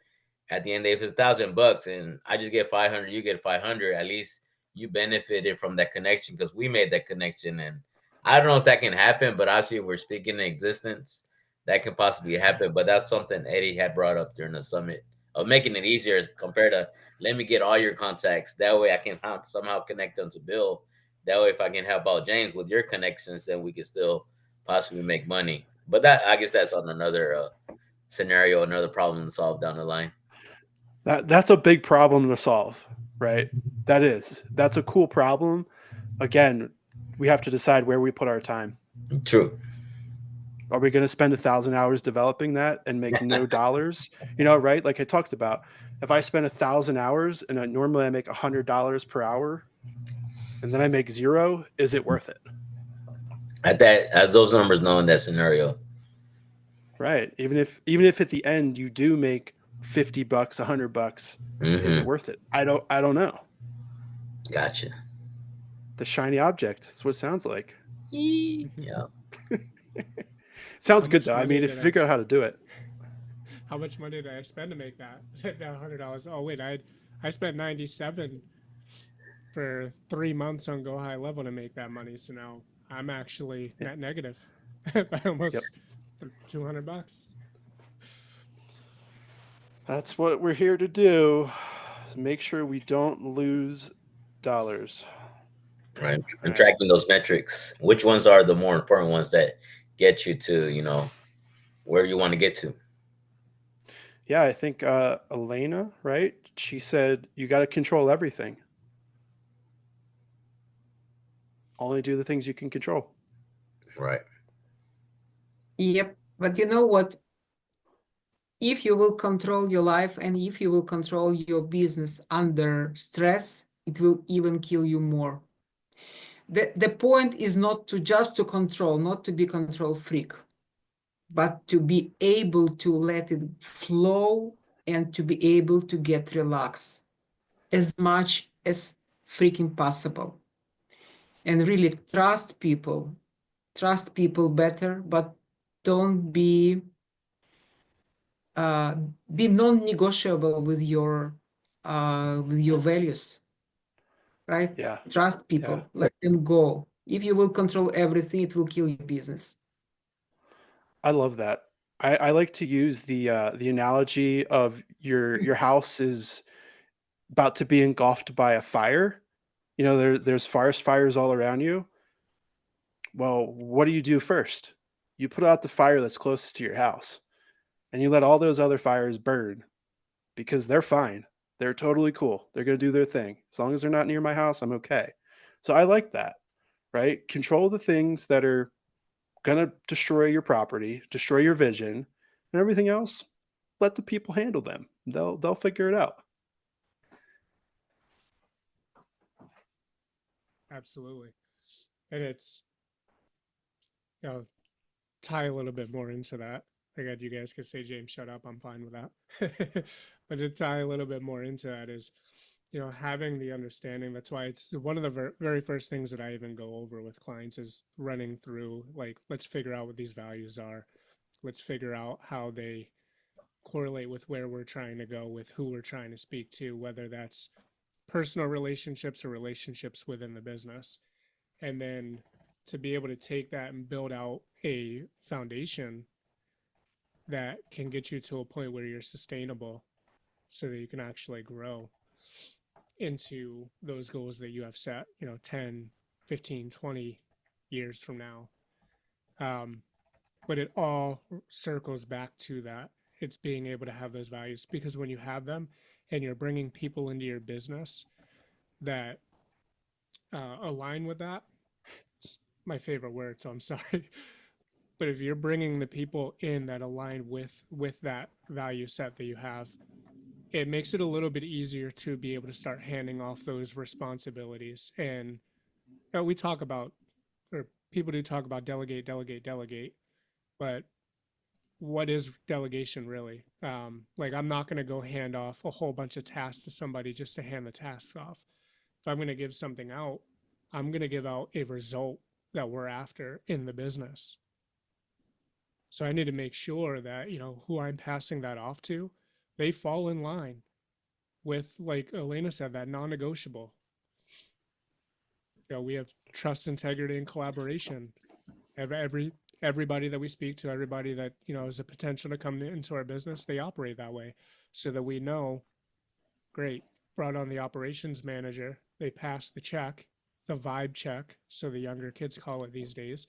S2: at the end of the day, if it's $1,000 and I just get 500, you get 500, at least you benefited from that connection because we made that connection. And I don't know if that can happen, but obviously if we're speaking in existence, that can possibly happen. But that's something Eddie had brought up during the summit, of making it easier compared to, let me get all your contacts. That way I can somehow connect them to Bill. That way, if I can help out James with your connections, then we can still possibly make money. But that, I guess that's on another scenario, another problem to solve down the line.
S3: That's a big problem to solve, right? That's a cool problem. Again, we have to decide where we put our time.
S2: True.
S3: Are we going to spend 1,000 hours developing that and make no dollars? You know, right? Like I talked about, if I spend 1,000 hours and normally I make $100 per hour, and then I make zero, is it worth it?
S2: At those numbers, knowing that scenario.
S3: Right. Even if at the end you do make $50, $100, is it worth it? I don't know.
S2: Gotcha.
S3: The shiny object. That's what it sounds like.
S2: Yeah.
S3: Sounds
S1: How
S3: good
S1: much
S3: though. I
S1: money
S3: mean, if
S1: did
S3: you
S1: I
S3: figure out how to do it.
S1: How much money did I spend to make that that $100? Oh wait, I spent 97 for 3 months on Go High Level to make that money. So now I'm actually net negative by almost $200.
S3: That's what we're here to do. Is make sure we don't lose dollars.
S2: Right. And
S3: Right.
S2: tracking those metrics. Which ones are the more important ones that get you to, you know, where you want to get to?
S3: Yeah, I think Elena, right? She said you got to control everything. Only do the things you can control.
S2: Right.
S5: Yep. But you know what? If you will control your life and if you will control your business under stress, it will even kill you more. The point is not to just to control, not to be control freak, but to be able to let it flow and to be able to get relaxed as much as freaking possible. And really trust people better, but don't be non-negotiable with your values, right?
S3: Yeah.
S5: Trust people, let them go. If you will control everything, it will kill your business.
S3: I love that. I like to use the analogy of your house is about to be engulfed by a fire. You know, there's forest fires all around you. Well, what do you do first? You put out the fire that's closest to your house, and you let all those other fires burn because they're fine. They're totally cool. They're going to do their thing. As long as they're not near my house, I'm okay. So I like that, right? Control the things that are going to destroy your property, destroy your vision, and everything else, let the people handle them. They'll figure it out.
S1: Absolutely. And it's, you know, tie a little bit more into that. Again, you guys could say, James, shut up. I'm fine with that. But to tie a little bit more into that is, you know, having the understanding. That's why it's one of the very first things that I even go over with clients is running through, like, let's figure out what these values are. Let's figure out how they correlate with where we're trying to go, with who we're trying to speak to, whether that's personal relationships or relationships within the business. And then to be able to take that and build out a foundation that can get you to a point where you're sustainable so that you can actually grow into those goals that you have set, you know, 10, 15, 20 years from now. But it all circles back to that. It's being able to have those values, because when you have them and you're bringing people into your business that align with that, it's my favorite word, so I'm sorry. But if you're bringing the people in that align with that value set that you have, it makes it a little bit easier to be able to start handing off those responsibilities. And we talk about, or people do talk about delegate, delegate, delegate, but what is delegation really? Like, I'm not going to go hand off a whole bunch of tasks to somebody just to hand the tasks off. If I'm going to give something out, I'm going to give out a result that we're after in the business. So I need to make sure that, you know, who I'm passing that off to, they fall in line with, like Elena said, that non-negotiable. You know, we have trust, integrity, and collaboration. Everybody that we speak to, everybody that, you know, has a potential to come into our business, they operate that way, so that we know, great, brought on the operations manager, they passed the check, the vibe check, so the younger kids call it these days.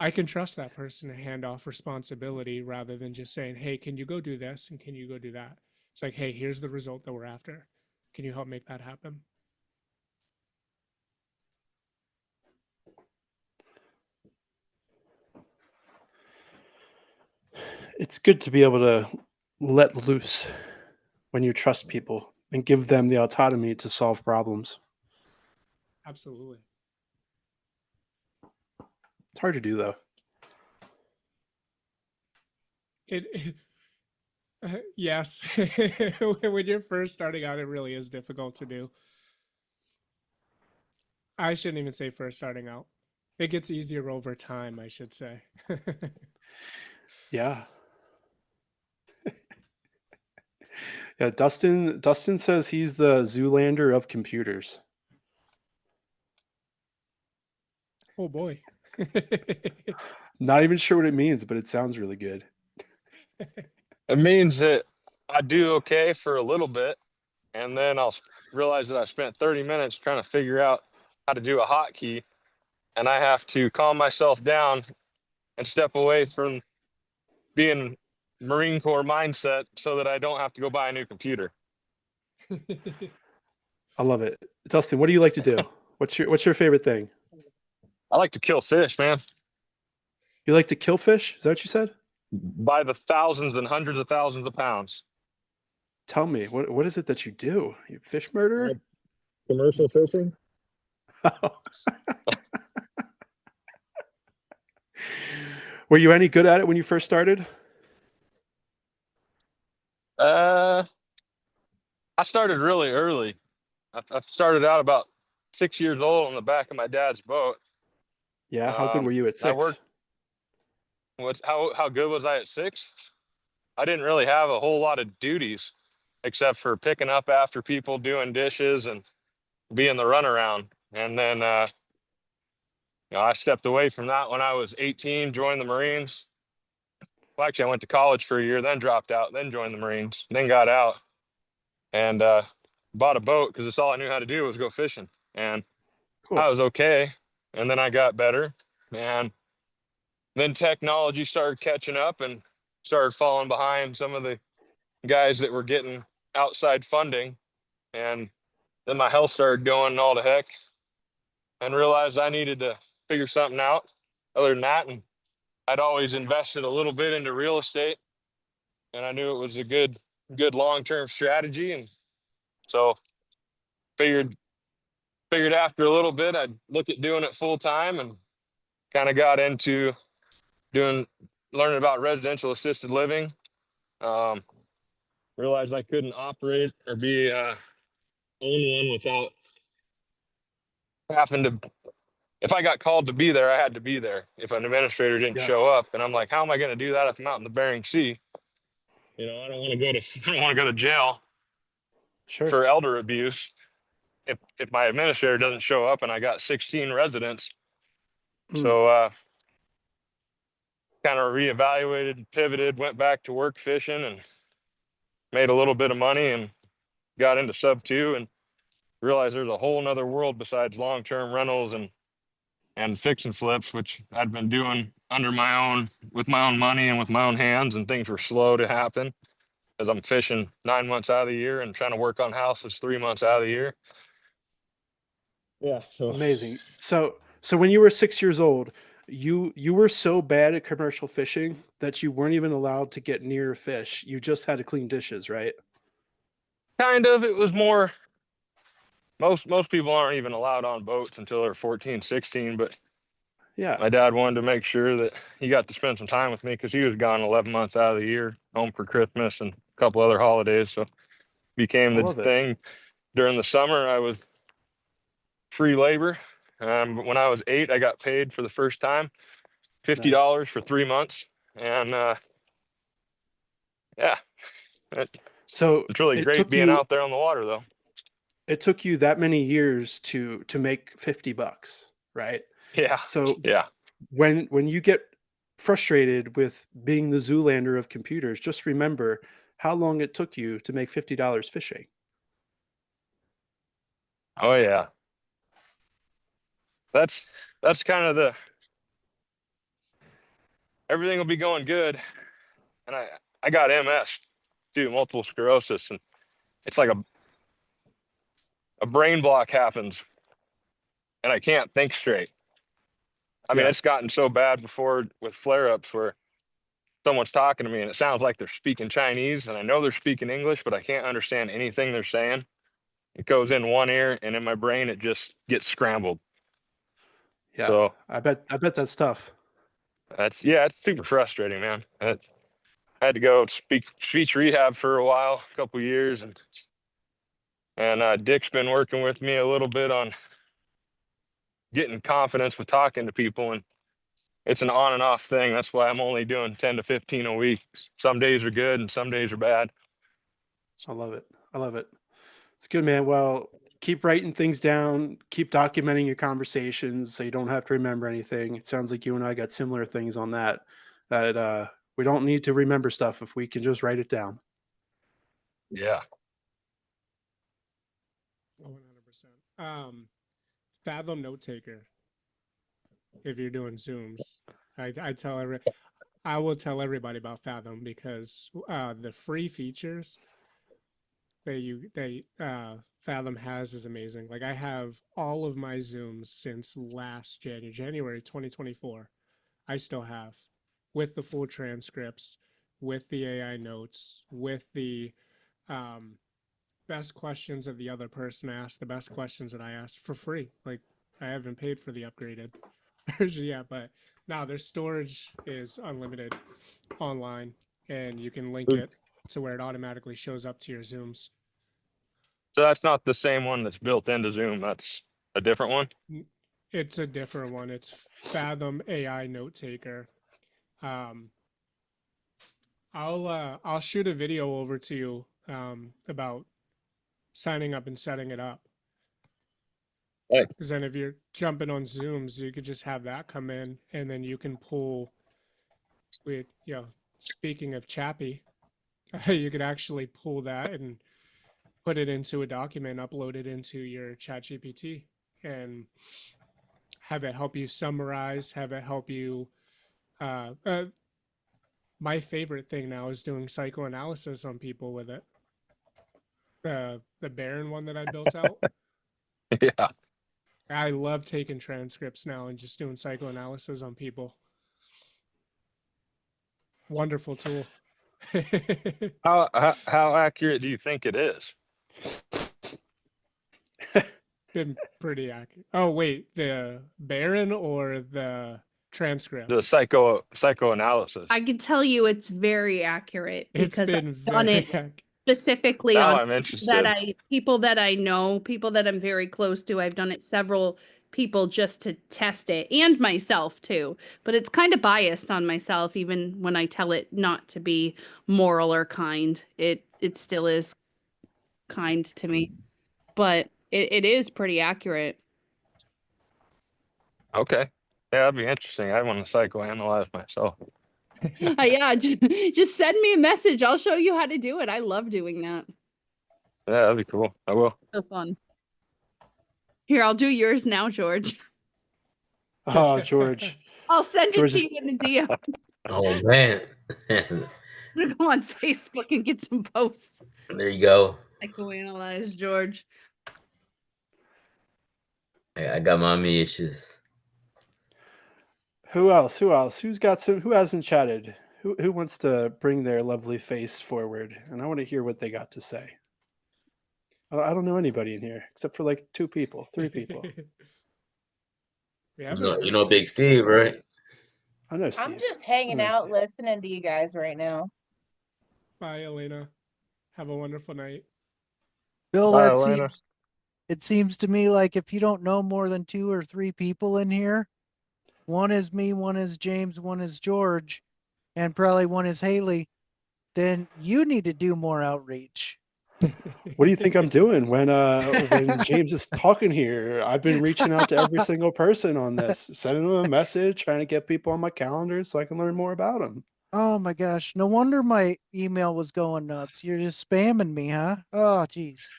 S1: I can trust that person to hand off responsibility rather than just saying, hey, can you go do this and can you go do that? It's like, hey, here's the result that we're after. Can you help make that happen?
S3: It's good to be able to let loose when you trust people and give them the autonomy to solve problems.
S1: Absolutely.
S3: It's hard to do though.
S1: It yes. When you're first starting out, it really is difficult to do. I shouldn't even say first starting out. It gets easier over time, I should say.
S3: Yeah. Yeah, Dustin says he's the Zoolander of computers.
S1: Oh boy.
S3: Not even sure what it means, but it sounds really good.
S7: It means that I do okay for a little bit, and then I'll realize that I spent 30 minutes trying to figure out how to do a hotkey, and I have to calm myself down and step away from being Marine Corps mindset so that I don't have to go buy a new computer.
S3: I love it. Dustin, what do you like to do? What's your favorite thing?
S7: I like to kill fish, man,
S3: You like to kill fish? Is that what you said?
S7: by the thousands and hundreds of thousands of pounds.
S3: Tell me, what is it that you do? You fish murderer?
S7: Commercial fishing?
S3: Were you any good at it when you first started?
S7: I started really early. I started out about 6 years old on the back of my dad's boat.
S3: Yeah, how good were you at
S7: I
S3: 6?
S7: worked. How good was I at 6? I didn't really have a whole lot of duties except for picking up after people, doing dishes, and being the runaround. And then I stepped away from that when I was 18, joined the Marines. Well, actually, I went to college for a year, then dropped out, then joined the Marines, then got out and bought a boat because it's all I knew how to do was go fishing. And I
S3: Cool.
S7: was okay. And then I got better. And then technology started catching up and started falling behind some of the guys that were getting outside funding. And then my health started going all to heck and realized I needed to figure something out other than that. And I'd always invested a little bit into real estate and I knew it was a good long-term strategy. And so figured after a little bit, I'd look at doing it full time and kind of got into learning about residential assisted living. Realized I couldn't operate or be own one without having to. If I got called to be there, I had to be there. If an administrator didn't
S3: Yeah.
S7: show up, and I'm like, how am I going to do that if I'm out in the Bering Sea? I don't want to go to I don't want to go to jail
S3: Sure.
S7: for elder abuse if my administrator doesn't show up and I got 16 residents. So kind of reevaluated, pivoted, went back to work fishing and made a little bit of money and got into sub 2 and realized there's a whole nother world besides long-term rentals and fix and flips, which I'd been doing with my own money and with my own hands, and things were slow to happen as I'm fishing 9 months out of the year and trying to work on houses 3 months out of the year. Yeah. So
S3: Amazing. So when you were 6 years old, you were so bad at commercial fishing that you weren't even allowed to get near fish. You just had to clean dishes, right?
S7: kind of, it was more, most people aren't even allowed on boats until they're 14, 16, but
S3: Yeah.
S7: my dad wanted to make sure that he got to spend some time with me because he was gone 11 months out of the year, home for Christmas and a couple other holidays. So became
S3: I
S7: the
S3: love it.
S7: thing. During the summer, I was free labor. When I was 8, I got paid for the first time, $50 for 3 months. And yeah,
S3: So
S7: it's really
S3: it
S7: great
S3: took
S7: being
S3: you
S7: out there on the water, though.
S3: it took you that many years to make $50, right?
S7: Yeah.
S3: So
S7: Yeah.
S3: when you get frustrated with being the Zoolander of computers, just remember how long it took you to make $50 fishing.
S7: Oh, yeah. That's kind of everything will be going good. And I got MS too, multiple sclerosis. And it's like a brain block happens and I can't think straight. I mean,
S3: Yeah.
S7: it's gotten so bad before with flare ups where someone's talking to me and it sounds like they're speaking Chinese, and I know they're speaking English, but I can't understand anything they're saying. It goes in one ear, and in my brain, it just gets scrambled.
S3: Yeah,
S7: So
S3: I bet that's tough.
S7: it's super frustrating, man. I had to go speech rehab for a while, a couple years, and Dick's been working with me a little bit on getting confidence with talking to people, and it's an on and off thing. That's why I'm only doing 10 to 15 a week. Some days are good and some days are bad.
S3: I love it. I love it. It's good, man. Well, keep writing things down, keep documenting your conversations so you don't have to remember anything. It sounds like you and I got similar things on that. We don't need to remember stuff if we can just write it down.
S7: Yeah.
S1: 100%. Fathom note taker. If you're doing Zooms, I will tell everybody about Fathom because the free features Fathom has is amazing. Like I have all of my Zooms since last January 2024. I still have with the full transcripts, with the AI notes, with the best questions that the other person asked, the best questions that I asked for free. Like I haven't paid for the upgraded version yet, but now their storage is unlimited online, and you can link it to where it automatically shows up to your Zooms.
S7: So that's not the same one that's built into Zoom. That's a different one.
S1: It's a different one. It's Fathom AI Note Taker. I'll shoot a video over to you about signing up and setting it up.
S7: Hey.
S1: Because then if you're jumping on Zooms, you could just have that come in, and then you can pull with, speaking of Chappie, you could actually pull that and put it into a document, upload it into your ChatGPT, and have it help you summarize, have it help you. My favorite thing now is doing psychoanalysis on people with it. The Baron one that I built out.
S7: Yeah.
S1: I love taking transcripts now and just doing psychoanalysis on people. Wonderful tool.
S7: How accurate do you think it is?
S1: Been pretty accurate. Oh wait, the Baron or the transcript?
S7: The psychoanalysis.
S8: I can tell you it's very accurate
S1: It's
S8: because
S1: been
S8: I've done
S1: very
S8: it
S1: accurate.
S8: specifically
S7: Now
S8: on
S7: I'm interested.
S8: people that I know, people that I'm very close to. I've done it several people just to test it, and myself too. But it's kind of biased on myself, even when I tell it not to be moral or kind. It still is kind to me, but it is pretty accurate.
S7: Okay. Yeah, that'd be interesting. I want to psychoanalyze myself.
S8: Yeah, just send me a message. I'll show you how to do it. I love doing that.
S7: Yeah, that'd be cool. I will.
S8: So fun. Here, I'll do yours now, George.
S3: Oh, George.
S8: I'll send it
S3: George
S8: to
S3: is-
S8: you in a DM.
S2: Oh man.
S8: I'm gonna go on Facebook and get some posts.
S2: There you go.
S8: Psychoanalyze George.
S2: I got mommy issues.
S3: Who else? Who hasn't chatted? Who wants to bring their lovely face forward? And I want to hear what they got to say. I don't know anybody in here except for like 2 people, 3 people.
S2: You know Big Steve, right?
S3: I know Steve.
S9: I'm just hanging
S3: I know
S9: out,
S3: Steve.
S9: listening to you guys right now.
S1: Bye, Elena. Have a wonderful night.
S6: Bill,
S7: Bye,
S6: that
S7: Elena.
S6: it seems to me like if you don't know more than 2 or 3 people in here, one is me, one is James, one is George, and probably one is Haley, then you need to do more outreach.
S3: What do you think I'm doing when James is talking here? I've been reaching out to every single person on this, sending them a message, trying to get people on my calendar so I can learn more about them.
S6: Oh my gosh, no wonder my email was going nuts. You're just spamming me, huh? Oh, geez.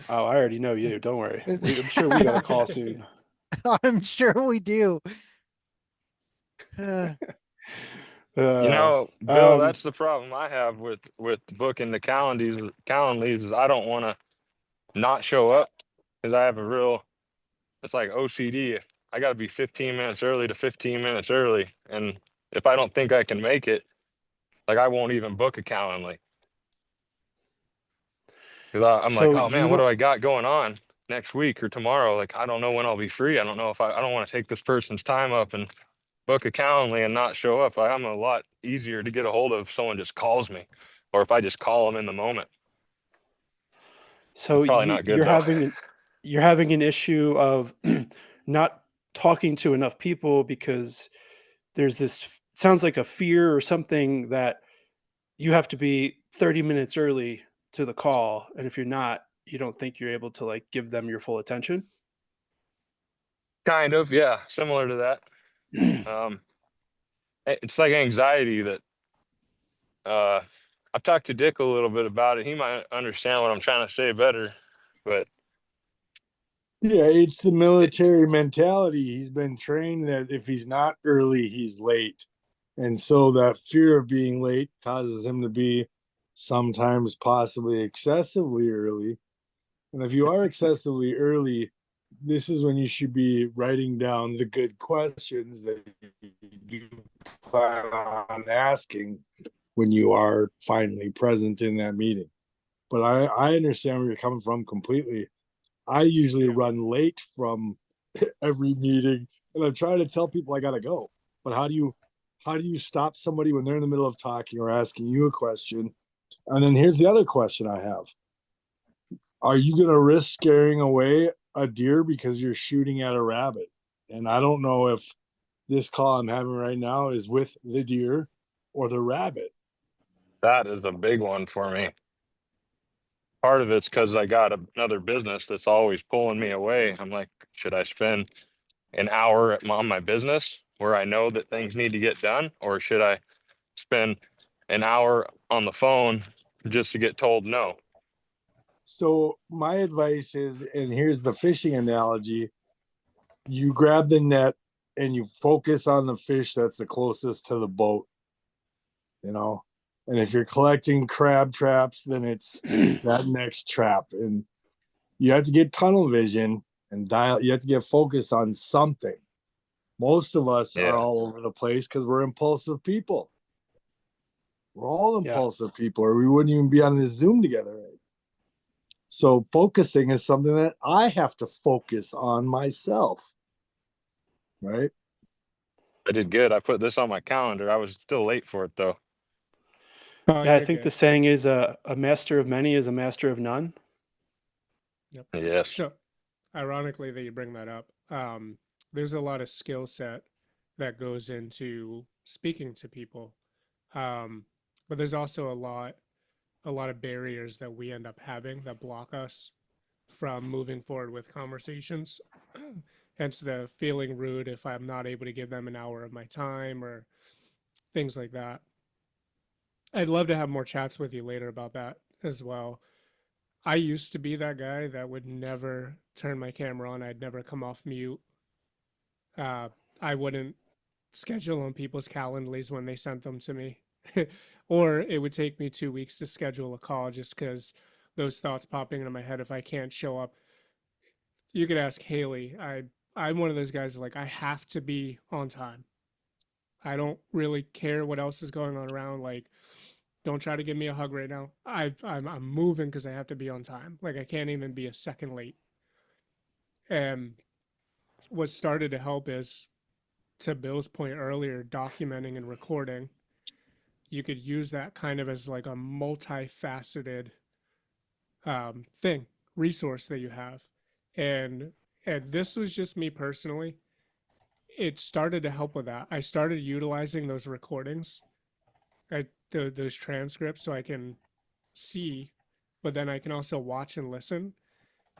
S3: Oh, I already know you. Don't worry. I'm sure we got a call soon.
S6: I'm sure we do.
S7: Bill, that's the problem I have with booking the Calendlies is I don't want to not show up because I have it's like OCD. I got to be 15 minutes early to 15 minutes early. And if I don't think I can make it, Like I won't even book a Calendly. Because I'm like,
S3: So
S7: oh
S3: you
S7: man, what do
S3: don't,
S7: I got going on next week or tomorrow? Like, I don't know when I'll be free. I don't know if I don't want to take this person's time up and book a Calendly and not show up. I'm a lot easier to get a hold of if someone just calls me, or if I just call them in the moment.
S3: so
S7: Probably not good
S3: you're
S7: though.
S3: having an issue of not talking to enough people because there's this sounds like a fear or something that you have to be 30 minutes early to the call, and if you're not, you don't think you're able to like give them your full attention.
S7: Kind of, yeah, similar to that. It's like anxiety that I've talked to Dick a little bit about it. He might understand what I'm trying to say better, but
S4: Yeah, it's the military mentality. He's been trained that if he's not early, he's late. And so that fear of being late causes him to be sometimes possibly excessively early. And if you are excessively early, this is when you should be writing down the good questions that you plan on asking when you are finally present in that meeting. But I understand where you're coming from completely. I usually run late from every meeting, and I'm trying to tell people I gotta go. But how do you stop somebody when they're in the middle of talking or asking you a question? And then here's the other question I have: are you gonna risk scaring away a deer because you're shooting at a rabbit? And I don't know if this call I'm having right now is with the deer or the rabbit.
S7: that is a big one for me. Part of it's because I got another business that's always pulling me away. I'm like, should I spend an hour on my business where I know that things need to get done, or should I spend an hour on the phone just to get told no?
S4: So my advice is, and here's the fishing analogy: you grab the net and you focus on the fish that's the closest to the boat, you know. And if you're collecting crab traps, then it's that next trap. And you have to get tunnel vision and dial, you have to get focused on something. Most of us are
S7: Yeah,
S4: all over the place because we're impulsive people. We're all
S3: Yeah.
S4: impulsive people, or we wouldn't even be on this Zoom together. Right? So focusing is something that I have to focus on myself. Right.
S7: I did good. I put this on my calendar. I was still late for it though.
S1: Oh,
S3: Yeah, I
S1: you're
S3: think the
S1: good.
S3: saying is a master of many is a master of none.
S1: Yep.
S7: Yes.
S1: So, ironically, that you bring that up, there's a lot of skill set that goes into speaking to people, but there's also a lot of barriers that we end up having that block us from moving forward with conversations. Hence the feeling rude if I'm not able to give them an hour of my time or things like that. I'd love to have more chats with you later about that as well. I used to be that guy that would never turn my camera on. I'd never come off mute. Uh, I wouldn't schedule on people's calendars when they sent them to me. Or it would take me 2 weeks to schedule a call just because those thoughts popping into my head if I can't show up. You could ask Haley. I'm one of those guys like I have to be on time. I don't really care what else is going on around. Like, don't try to give me a hug right now. I'm moving because I have to be on time. Like I can't even be a second late. And what started to help is, to Bill's point earlier, documenting and recording. You could use that kind of as like a multifaceted thing, resource that you have. And and this was just me personally. It started to help with that. I started utilizing those recordings, those transcripts, so I can see, but then I can also watch and listen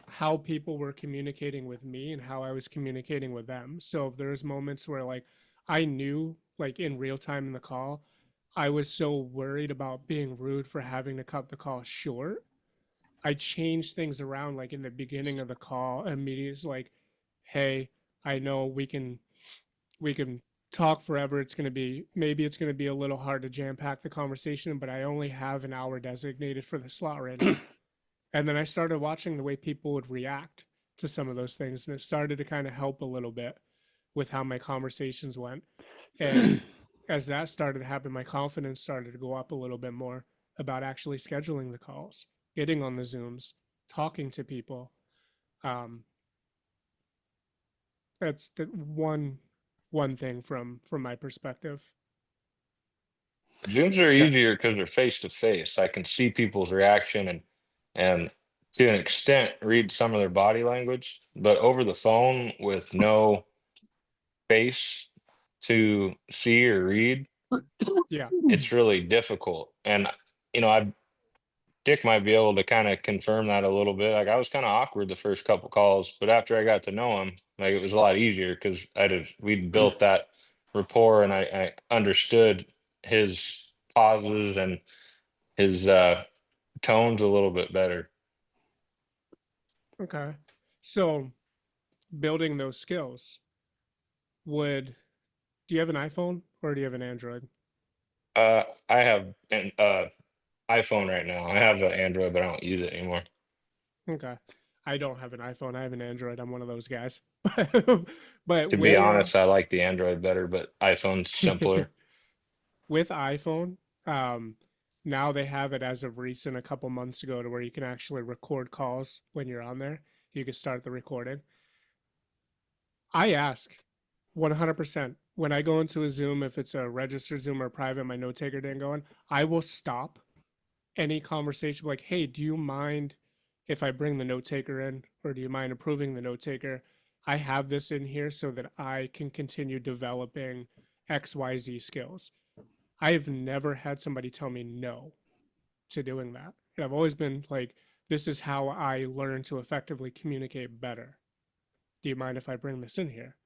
S1: how people were communicating with me and how I was communicating with them. So if there's moments where like I knew like in real time in the call, I was so worried about being rude for having to cut the call short. I changed things around like in the beginning of the call immediately. It's like, hey, I know we can talk forever. It's gonna be maybe it's gonna be a little hard to jam pack the conversation, but I only have an hour designated for the slot right now. And then I started watching the way people would react to some of those things, and it started to kind of help a little bit with how my conversations went. And as that started to happen, my confidence started to go up a little bit more about actually scheduling the calls, getting on the Zooms, talking to people. Um, that's the one thing from my perspective.
S7: Zooms are
S3: Yeah.
S7: easier because they're face to face. I can see people's reaction and to an extent read some of their body language, but over the phone with no face to see or read,
S1: Yeah.
S7: it's really difficult. And I Dick might be able to kind of confirm that a little bit. Like I was kind of awkward the first couple calls, but after I got to know him, like it was a lot easier because we'd built that rapport and I understood his pauses and his tones a little bit better.
S1: Okay. So building those skills, do you have an iPhone or do you have an Android?
S7: I have an iPhone right now. I have an Android, but I don't use it anymore.
S1: Okay. I don't have an iPhone. I have an Android. I'm one of those guys. But
S7: To be honest, I like the Android better, but iPhone's simpler.
S1: with iPhone, now they have it as of recent a couple months ago to where you can actually record calls when you're on there. You can start the recording. I ask 100% when I go into a Zoom, if it's a registered Zoom or private, my note taker didn't go in, I will stop any conversation like, hey, do you mind if I bring the note taker in, or do you mind approving the note taker? I have this in here so that I can continue developing XYZ skills. I have never had somebody tell me no to doing that. And I've always been like, this is how I learn to effectively communicate better. Do you mind if I bring this in here?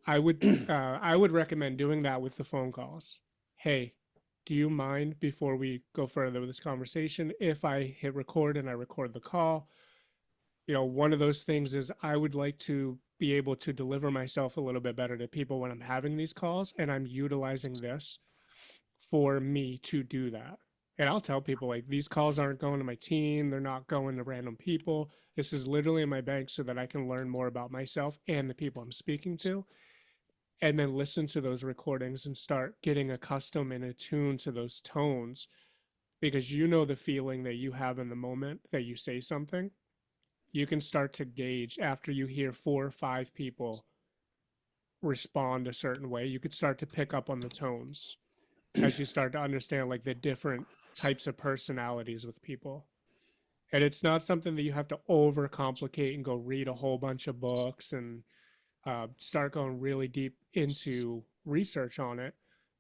S1: I would recommend doing that with the phone calls. Hey, do you mind before we go further with this conversation if I hit record and I record the call? One of those things is I would like to be able to deliver myself a little bit better to people when I'm having these calls, and I'm utilizing this for me to do that. And I'll tell people like these calls aren't going to my team, they're not going to random people. This is literally in my bank so that I can learn more about myself and the people I'm speaking to, and then listen to those recordings and start getting accustomed and attuned to those tones, because the feeling that you have in the moment that you say something. You can start to gauge after you hear 4 or 5 people respond a certain way. You could start to pick up on the tones as you start to understand like the different types of personalities with people. And it's not something that you have to overcomplicate and go read a whole bunch of books and start going really deep into research on it.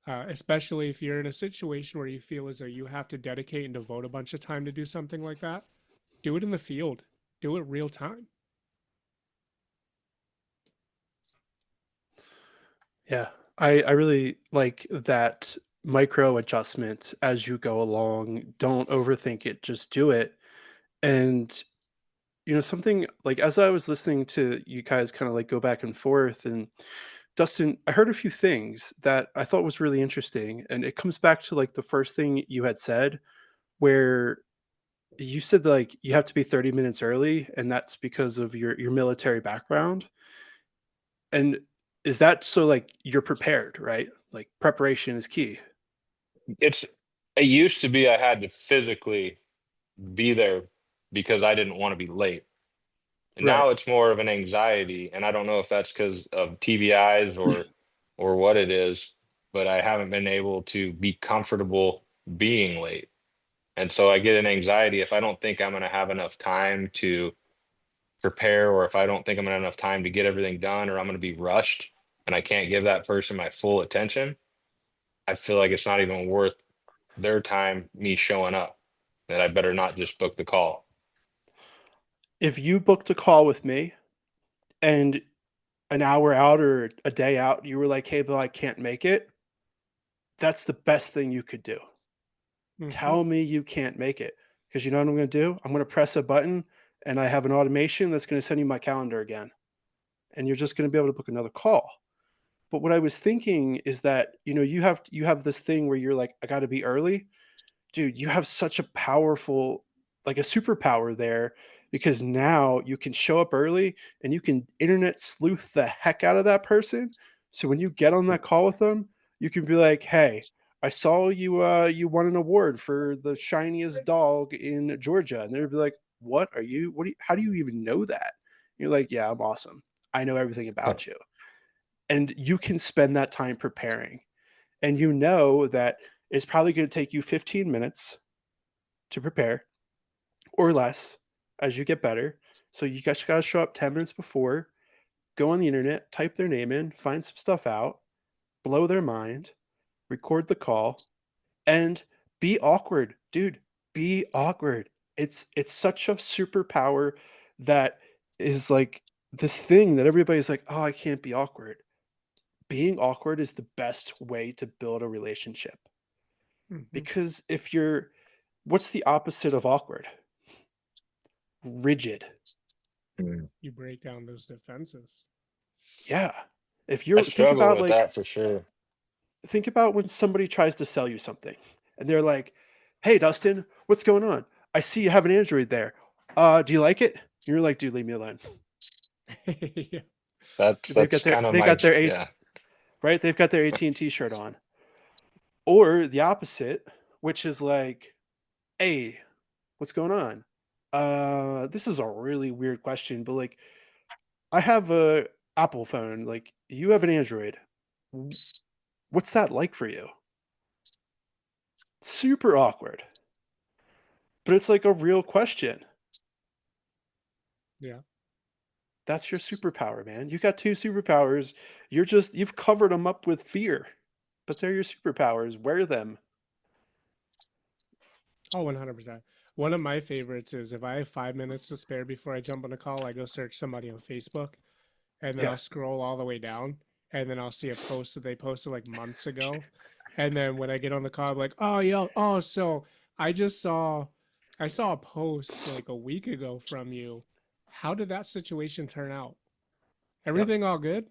S1: Especially if you're in a situation where you feel as though you have to dedicate and devote a bunch of time to do something like that, do it in the field, do it real time.
S3: Yeah, I really like that micro adjustment as you go along. Don't overthink it, just do it. And something like as I was listening to you guys kind of like go back and forth, and Dustin, I heard a few things that I thought was really interesting. And it comes back to like the first thing you had said, where you said like you have to be 30 minutes early, and that's because of your military background. And is that so like you're prepared, right? Like preparation is key.
S7: It used to be I had to physically be there because I didn't want to be late. And
S3: Right.
S7: now it's more of an anxiety, and I don't know if that's because of TBIs or what it is, but I haven't been able to be comfortable being late. And so I get an anxiety if I don't think I'm going to have enough time to prepare, or if I don't think I'm going to have enough time to get everything done, or I'm going to be rushed and I can't give that person my full attention. I feel like it's not even worth their time, me showing up, that I better not just book the call.
S3: If you booked a call with me and an hour out or a day out, you were like, hey, Bill, I can't make it. That's the best thing you could do.
S1: Mhm.
S3: Tell me you can't make it. Because you know what I'm going to do? I'm going to press a button and I have an automation that's going to send you my calendar again. And you're just going to be able to book another call. But what I was thinking is that, you have this thing where you're like, I got to be early. Dude, you have such a powerful, like a superpower there, because now you can show up early and you can internet sleuth the heck out of that person. So when you get on that call with them, You can be like, "Hey, I saw you won an award for the shiniest dog in Georgia," and they'll be like, "What are you? What do you? How do you even know that?" You're like, "Yeah, I'm awesome. I know everything about you," and you can spend that time preparing, and you know that it's probably going to take you 15 minutes to prepare or less as you get better. So you guys got to show up 10 minutes before, go on the internet, type their name in, find some stuff out, blow their mind, record the call, and be awkward, dude. Be awkward. It's such a superpower that is like this thing that everybody's like, "Oh, I can't be awkward." Being awkward is the best way to build a relationship.
S1: Mhm.
S3: Because if you're what's the opposite of awkward? Rigid.
S1: You break down those defenses.
S3: Yeah. If
S7: I
S3: you're
S7: struggle with that for sure.
S3: think about when somebody tries to sell you something and they're like, "Hey, Dustin, what's going on? I see you have an Android there. Do you like it?" You're like, "Dude, leave me alone."
S1: Yeah.
S7: That's
S3: They've got their
S7: kind of
S3: they
S7: my
S3: got their A
S7: yeah.
S3: right? They've got their AT&T shirt on. Or the opposite, which is like, "Hey, what's going on?" This is a really weird question, but like I have a Apple phone, like you have an Android. What's that like for you? Super awkward. But it's like a real question.
S1: Yeah.
S3: That's your superpower, man. You got two superpowers. You've covered them up with fear, but they're your superpowers. Wear them.
S1: Oh, 100%. One of my favorites is if I have 5 minutes to spare before I jump on a call, I go search somebody on Facebook and then
S3: Yeah.
S1: I'll scroll all the way down and then I'll see a post that they posted like months ago. And then when I get on the call, I'm like, oh, yo, oh, so I just I saw a post like a week ago from you. How did that situation turn out?
S3: Yep.
S1: Everything all good?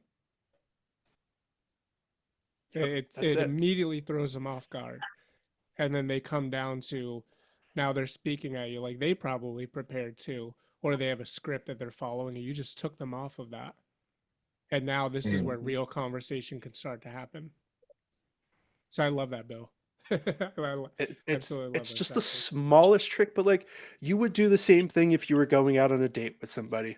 S3: Yep.
S1: It
S3: That's
S1: it
S3: it.
S1: immediately throws them off guard. And then they come down to now they're speaking at you like they probably prepared too, or they have a script that they're following and you just took them off of that. And now this is where
S3: Mhm.
S1: real conversation can start to happen. So I love that, Bill. I absolutely love
S3: It's
S1: those
S3: just the
S1: tactics.
S3: smallest trick, but like you would do the same thing if you were going out on a date with somebody.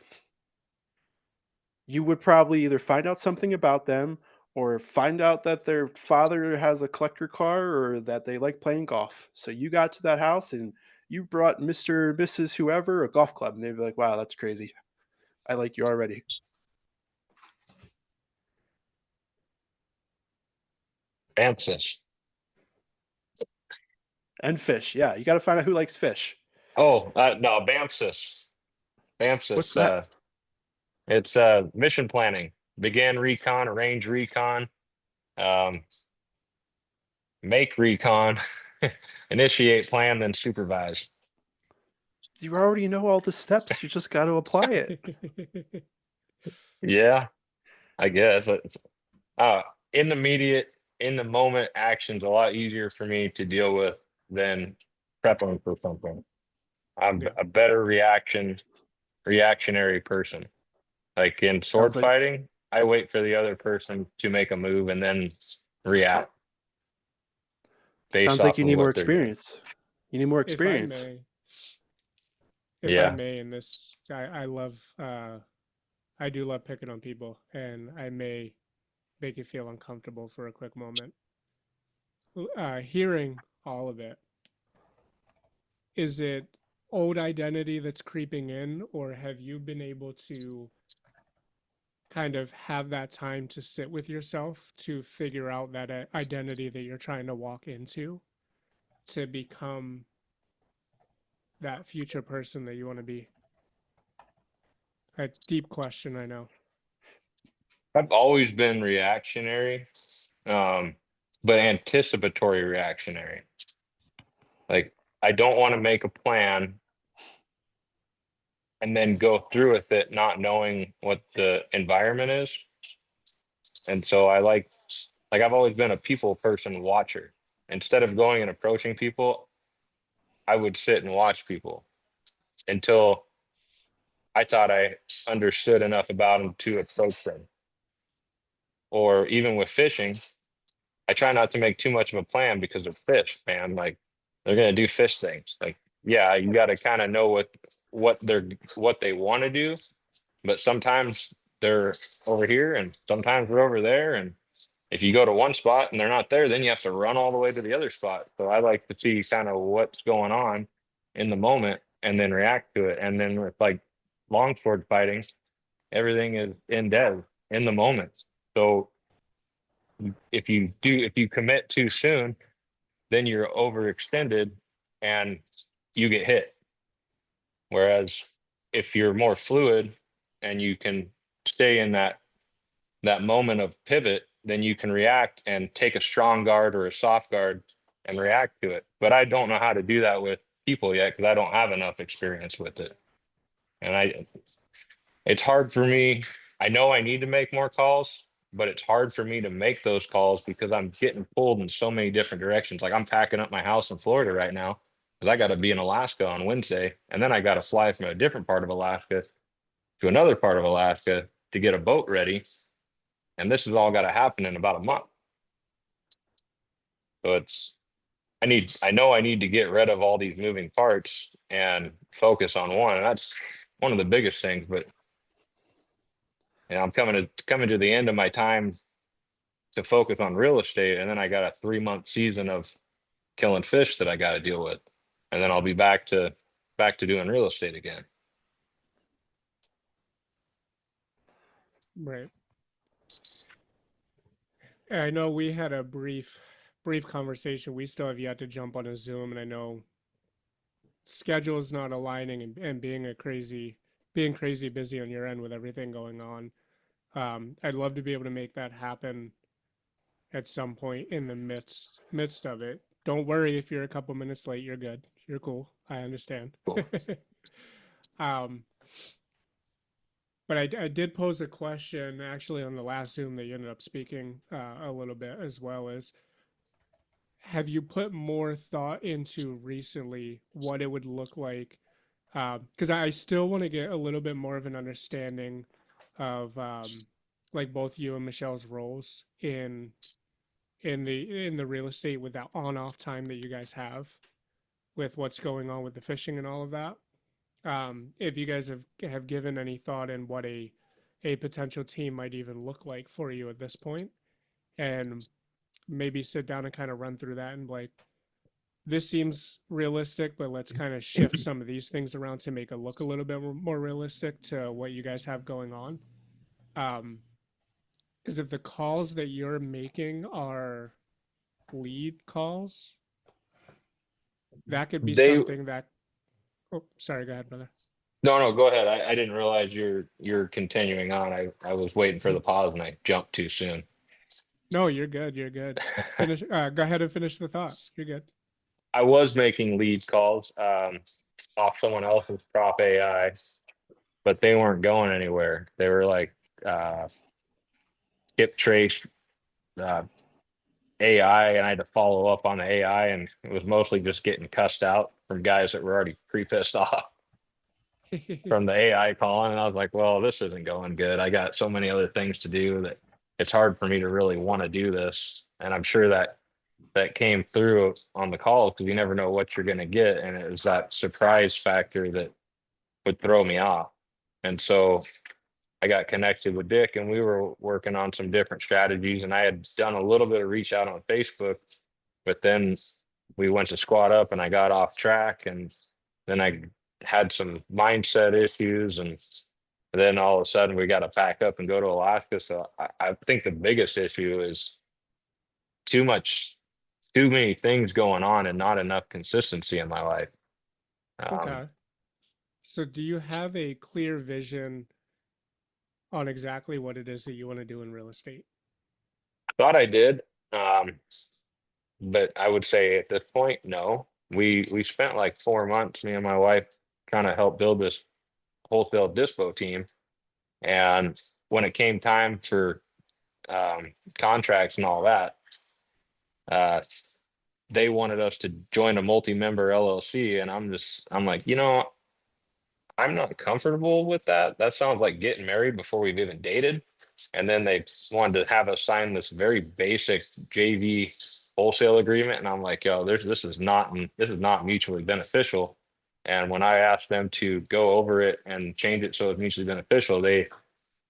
S3: You would probably either find out something about them or find out that their father has a collector car or that they like playing golf. So you got to that house and you brought Mr. or Mrs. whoever a golf club, and they'd be like, "Wow, that's crazy. I like you already."
S7: Bamsis.
S3: And fish. Yeah, you got to find out who likes fish.
S7: Oh, no, Bamsis.
S3: What's
S7: Bamsis.
S3: that?
S7: It's mission planning. Begin recon, arrange recon, um, make recon, initiate plan, then supervise.
S3: You already know all the steps. You just got to apply it.
S7: Yeah, I guess. It's, uh, in the immediate, in the moment action's a lot easier for me to deal with than prepping for something. I'm
S1: Yeah.
S7: a better reactionary person. Like in sword
S3: Sounds like
S7: fighting, I wait for the other person to make a move and then react based
S3: sounds like
S7: off
S3: you
S7: of
S3: need more
S7: what they're doing.
S3: experience. You need more
S1: If I
S3: experience.
S1: may, if I
S7: Yeah.
S1: may, in this, I love, I do love picking on people, and I may make you feel uncomfortable for a quick moment. Hearing all of it, is it old identity that's creeping in, or have you been able to kind of have that time to sit with yourself to figure out that identity that you're trying to walk into to become that future person that you want to be? A deep question, I know.
S7: I've always been reactionary, um, but anticipatory reactionary. Like I don't want to make a plan and then go through with it not knowing what the environment is. And so I like I've always been a people person watcher. Instead of going and approaching people, I would sit and watch people until I thought I understood enough about them to approach them. Or even with fishing, I try not to make too much of a plan because of fish, man. Like they're gonna do fish things. Like, yeah, you got to kind of know what what they want to do, but sometimes they're over here and sometimes they're over there. And if you go to one spot and they're not there, then you have to run all the way to the other spot. So I like to see kind of what's going on in the moment and then react to it. And then with like longsword fighting, everything is in dev in the moment. So if you commit too soon, then you're overextended and you get hit. Whereas if you're more fluid and you can stay in that moment of pivot, then you can react and take a strong guard or a soft guard and react to it. But I don't know how to do that with people yet because I don't have enough experience with it. And it's hard for me. I know I need to make more calls, but it's hard for me to make those calls because I'm getting pulled in so many different directions. Like I'm packing up my house in Florida right now because I got to be in Alaska on Wednesday. And then I got to fly from a different part of Alaska to another part of Alaska to get a boat ready. And this has all got to happen in about a month. So I know I need to get rid of all these moving parts and focus on one. And that's one of the biggest things, but I'm coming to the end of my time to focus on real estate. And then I got a 3-month season of killing fish that I got to deal with. And then I'll be back to doing real estate again.
S1: Right. I know we had a brief conversation. We still have yet to jump on a Zoom, and I know schedule's not aligning and being crazy busy on your end with everything going on. I'd love to be able to make that happen at some point in the midst of it. Don't worry if you're a couple minutes late. You're good. You're cool. I understand.
S7: Cool.
S1: But I did pose a question actually on the last Zoom that you ended up speaking a little bit as well as, have you put more thought into recently what it would look like? Because I still want to get a little bit more of an understanding of like both you and Michelle's roles in the real estate with that on-off time that you guys have with what's going on with the fishing and all of that. If you guys have given any thought in what a potential team might even look like for you at this point, and maybe sit down and kind of run through that and like, this seems realistic, but let's kind of shift some of these things around to make it look a little bit more realistic to what you guys have going on. Because if the calls that you're making are lead calls, that could be something that. Oh, sorry. Go ahead, brother.
S7: No, go ahead. I didn't realize you're continuing on. I was waiting for the pause and I jumped too soon.
S1: No, you're good. You're good. Finish. Go ahead and finish the thought. You're good.
S7: I was making lead calls off someone else's prop AI, but they weren't going anywhere. They were like skip trace AI, and I had to follow up on the AI, and it was mostly just getting cussed out from guys that were already pre-pissed off from the AI calling. And I was like, well, this isn't going good. I got so many other things to do that it's hard for me to really want to do this. And I'm sure that came through on the call because you never know what you're going to get. And it was that surprise factor that would throw me off. And so I got connected with Dick and we were working on some different strategies. And I had done a little bit of reach out on Facebook, but then we went to squat up and I got off track. And then I had some mindset issues. And then all of a sudden we got to pack up and go to Alaska. So I think the biggest issue is too many things going on and not enough consistency in my life.
S1: Okay. So do you have a clear vision on exactly what it is that you want to do in real estate?
S7: I thought I did. But I would say at this point, no. We spent like 4 months, me and my wife, trying to help build this wholesale dispo team. And when it came time for contracts and all that, they wanted us to join a multi-member LLC. And I'm like, I'm not comfortable with that. That sounds like getting married before we've even dated. And then they wanted to have us sign this very basic JV wholesale agreement. And I'm like, yo, this is not mutually beneficial. And when I asked them to go over it and change it so it's mutually beneficial, they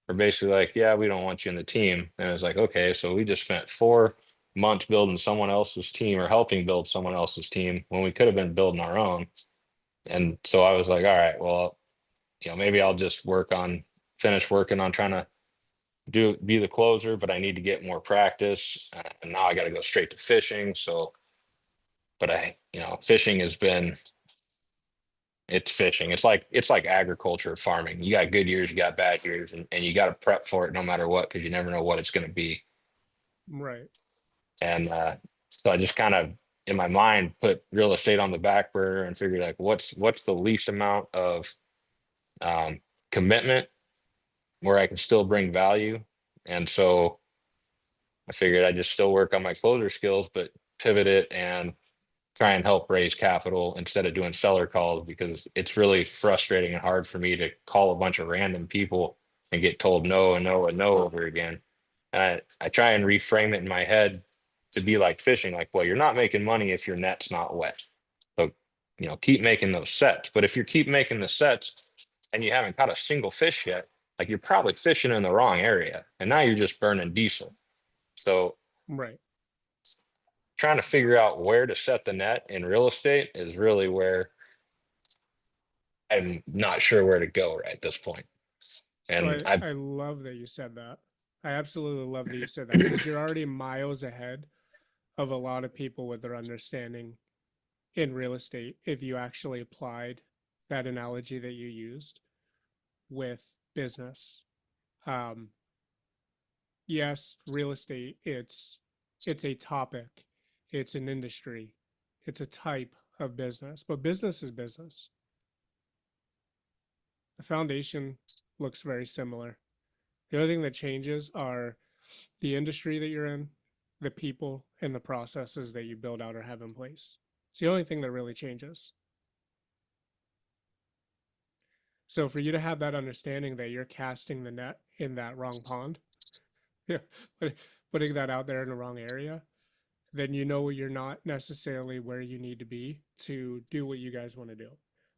S7: were basically like, yeah, we don't want you in the team. And it's like, okay, so we just spent 4 months building someone else's team or helping build someone else's team when we could have been building our own. And so I was like, all right, well, maybe I'll just finish working on trying to be the closer, but I need to get more practice. And now I got to go straight to fishing. So, but fishing it's fishing. It's like agriculture, farming. You got good years, you got bad years, and you got to prep for it no matter what, because you never know what it's going to be.
S1: Right.
S7: And so I just kind of in my mind put real estate on the back burner and figured like what's the least amount of commitment where I can still bring value. And so I figured I'd just still work on my closer skills, but pivot it and try and help raise capital instead of doing seller calls, because it's really frustrating and hard for me to call a bunch of random people and get told no and no and no over again. And I try and reframe it in my head to be like fishing, like, well, you're not making money if your net's not wet. So, keep making those sets. But if you keep making the sets and you haven't caught a single fish yet, like you're probably fishing in the wrong area. And now you're just burning diesel. So
S1: Right.
S7: trying to figure out where to set the net in real estate is really where I'm not sure where to go right at this point. And
S1: So I love that you said that. I absolutely love that you said that, because you're already miles ahead of a lot of people with their understanding in real estate if you actually applied that analogy that you used with business. Yes, real estate, it's a topic, it's an industry, it's a type of business, but business is business. The foundation looks very similar. The only thing that changes are the industry that you're in, the people, and the processes that you build out or have in place. It's the only thing that really changes. So for you to have that understanding that you're casting the net in that wrong pond, yeah, putting that out there in the wrong area, then you know you're not necessarily where you need to be to do what you guys want to do.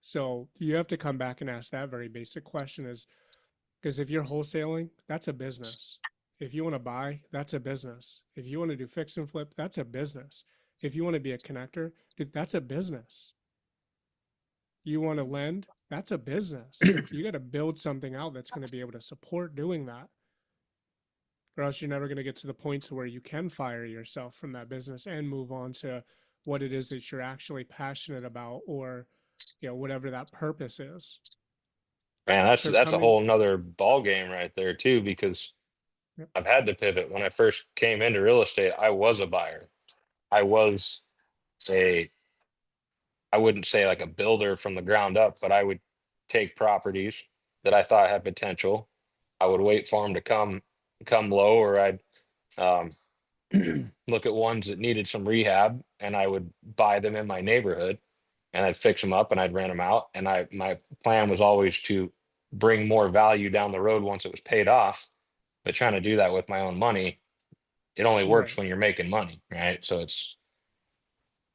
S1: So you have to come back and ask that very basic question is, because if you're wholesaling, that's a business. If you want to buy, that's a business. If you want to do fix and flip, that's a business. If you want to be a connector, dude, that's a business. You want to lend, that's a business. You got to build something out that's going to be able to support doing that, or else you're never going to get to the point to where you can fire yourself from that business and move on to what it is that you're actually passionate about, or whatever that purpose is.
S7: man, that's
S1: So
S7: a
S1: coming,
S7: whole nother ball game right there too, because
S1: Yep.
S7: I've had to pivot. When I first came into real estate, I was a buyer. I was I wouldn't say like a builder from the ground up, but I would take properties that I thought had potential. I would wait for them to come low, or I'd um, look at ones that needed some rehab, and I would buy them in my neighborhood, and I'd fix them up and I'd rent them out. And my plan was always to bring more value down the road once it was paid off. But trying to do that with my own money, it only works
S1: right.
S7: when you're making money, right? So it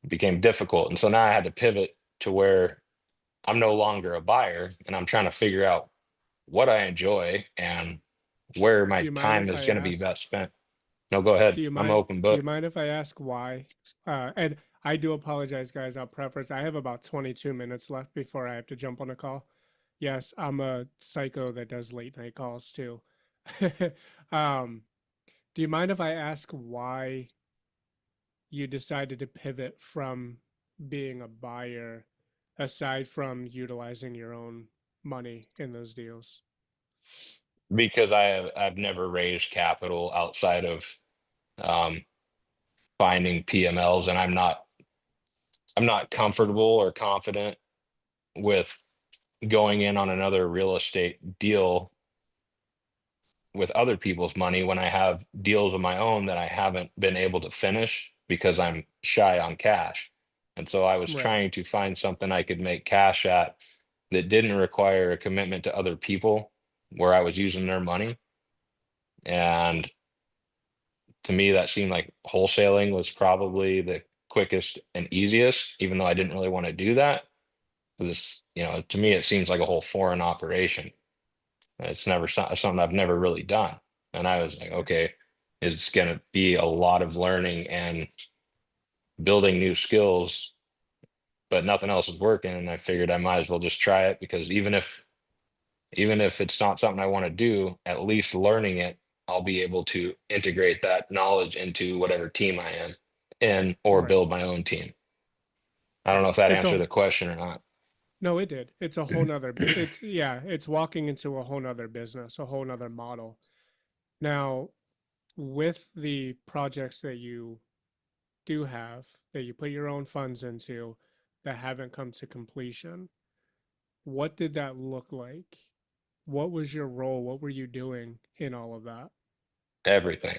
S7: became difficult. And so now I had to pivot to where I'm no longer a buyer, and I'm trying to figure out what I enjoy and where
S1: Do
S7: my
S1: you mind
S7: time
S1: if
S7: is
S1: I
S7: going to be
S1: ask?
S7: best spent. No, go ahead.
S1: Do you
S7: I'm
S1: mind?
S7: open
S1: Do you
S7: book.
S1: mind if I ask why? And I do apologize, guys. I'll preface. I have about 22 minutes left before I have to jump on a call. Yes, I'm a psycho that does late night calls too. um, do you mind if I ask why you decided to pivot from being a buyer, aside from utilizing your own money in those deals?
S7: Because I've never raised capital outside of um, finding PMLs, and I'm not comfortable or confident with going in on another real estate deal with other people's money when I have deals of my own that I haven't been able to finish because I'm shy on cash. And so I was
S1: Right.
S7: trying to find something I could make cash at that didn't require a commitment to other people where I was using their money. And to me, that seemed like wholesaling was probably the quickest and easiest, even though I didn't really want to do that. Because it's, to me, it seems like a whole foreign operation. It's never something I've never really done. And I was like, okay, it's going to be a lot of learning and building new skills, but nothing else is working. And I figured I might as well just try it, because even if it's not something I want to do, at least learning it, I'll be able to integrate that knowledge into whatever team I am in, or
S1: Right.
S7: build my own team. I don't know if that
S1: It's
S7: answered
S1: a
S7: the question or not.
S1: no, it did. It's a whole nother. It's walking into a whole nother business, a whole nother model. Now, with the projects that you do have, that you put your own funds into, that haven't come to completion, what did that look like? What was your role? What were you doing in all of that?
S7: Everything.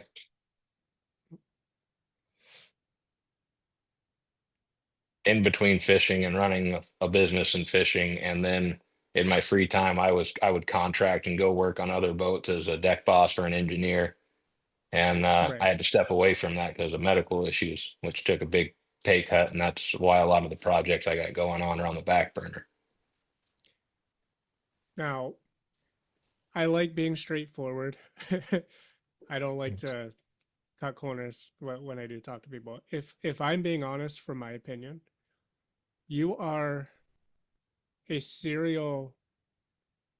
S7: In between fishing and running a business and fishing, and then in my free time, I would contract and go work on other boats as a deck boss or an engineer. And I
S1: Right.
S7: had to step away from that because of medical issues, which took a big pay cut, and that's why a lot of the projects I got going on are on the back burner.
S1: Now, I like being straightforward. I don't like to cut corners when I do talk to people. If I'm being honest, from my opinion, you are a serial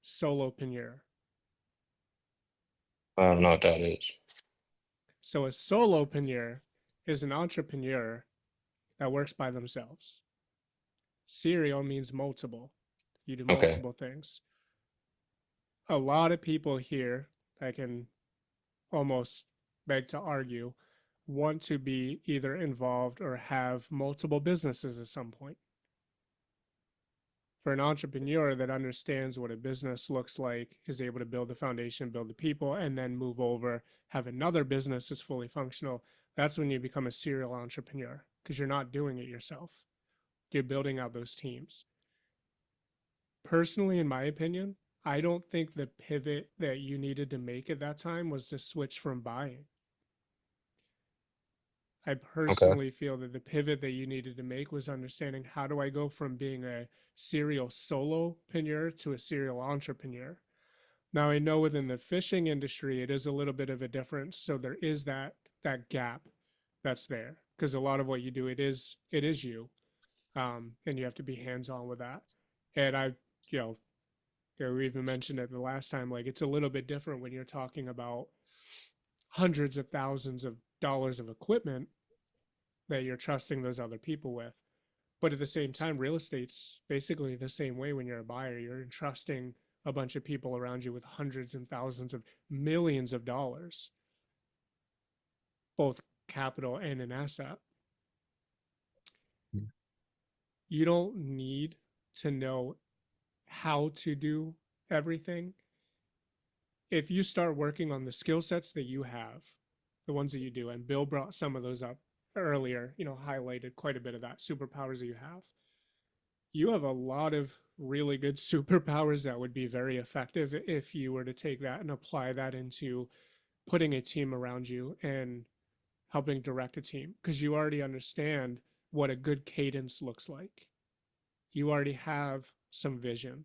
S1: solopreneur.
S7: I don't know what that is.
S1: So a solopreneur is an entrepreneur that works by themselves. Serial means multiple. You do
S7: Okay.
S1: multiple things. A lot of people here, I can almost beg to argue, want to be either involved or have multiple businesses at some point. For an entrepreneur that understands what a business looks like, is able to build the foundation, build the people, and then move over, have another business that's fully functional, that's when you become a serial entrepreneur, because you're not doing it yourself. You're building out those teams. Personally, in my opinion, I don't think the pivot that you needed to make at that time was to switch from buying. I
S7: Okay.
S1: personally feel that the pivot that you needed to make was understanding, how do I go from being a serial solopreneur to a serial entrepreneur? Now, I know within the fishing industry, it is a little bit of a difference. So there is that gap that's there, because a lot of what you do, it is you, and you have to be hands on with that. And you know, we even mentioned it the last time, like it's a little bit different when you're talking about hundreds of thousands of dollars of equipment that you're trusting those other people with. But at the same time, real estate's basically the same way. When you're a buyer, you're entrusting a bunch of people around you with hundreds and thousands of millions of dollars, both capital and an asset. You don't need to know how to do everything. If you start working on the skill sets that you have, the ones that you do, and Bill brought some of those up earlier, highlighted quite a bit of that, superpowers that you have a lot of really good superpowers that would be very effective if you were to take that and apply that into putting a team around you and helping direct a team, because you already understand what a good cadence looks like. You already have some vision.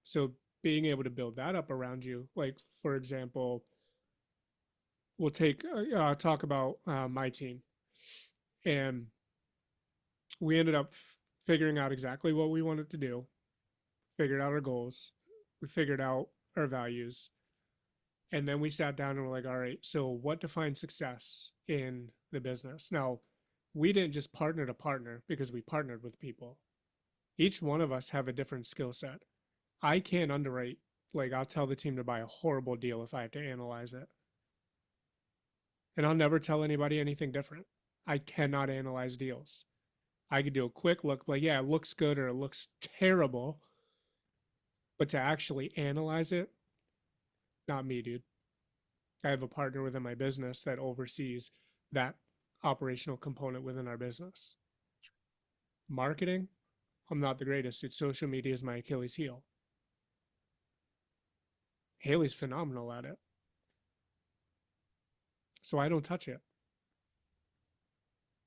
S1: So being able to build that up around you, like, for example, we'll talk about my team. And we ended up figuring out exactly what we wanted to do, figured out our goals, we figured out our values, and then we sat down and we're like, all right, so what defines success in the business? Now, we didn't just partner to partner because we partnered with people. Each one of us have a different skill set. I can't underwrite. Like, I'll tell the team to buy a horrible deal if I have to analyze it. And I'll never tell anybody anything different. I cannot analyze deals. I could do a quick look, like, yeah, it looks good or it looks terrible. But to actually analyze it, not me, dude. I have a partner within my business that oversees that operational component within our business. Marketing, I'm not the greatest. It's social media is my Achilles heel. Haley's phenomenal at it. So I don't touch it.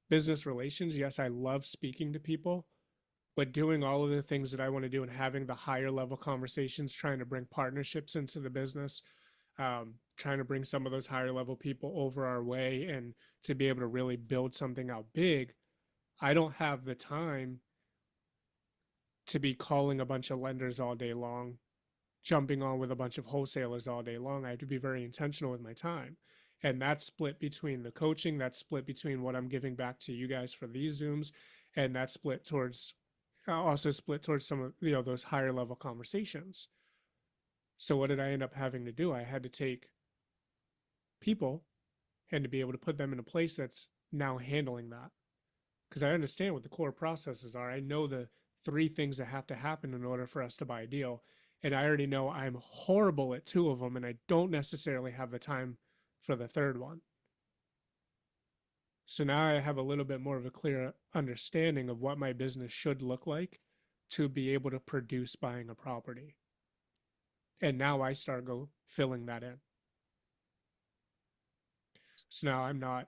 S1: Business relations, yes, I love speaking to people, but doing all of the things that I want to do and having the higher level conversations, trying to bring partnerships into the business, trying to bring some of those higher level people over our way and to be able to really build something out big, I don't have the time to be calling a bunch of lenders all day long, jumping on with a bunch of wholesalers all day long. I have to be very intentional with my time. And that's split between the coaching, that's split between what I'm giving back to you guys for these Zooms, and that's split towards also split towards some of those higher level conversations. So what did I end up having to do? I had to take people and to be able to put them in a place that's now handling that. Because I understand what the core processes are. I know the 3 things that have to happen in order for us to buy a deal. And I already know I'm horrible at 2 of them, and I don't necessarily have the time for the 3rd one. So now I have a little bit more of a clear understanding of what my business should look like to be able to produce buying a property. And now I start filling that in. So now I'm not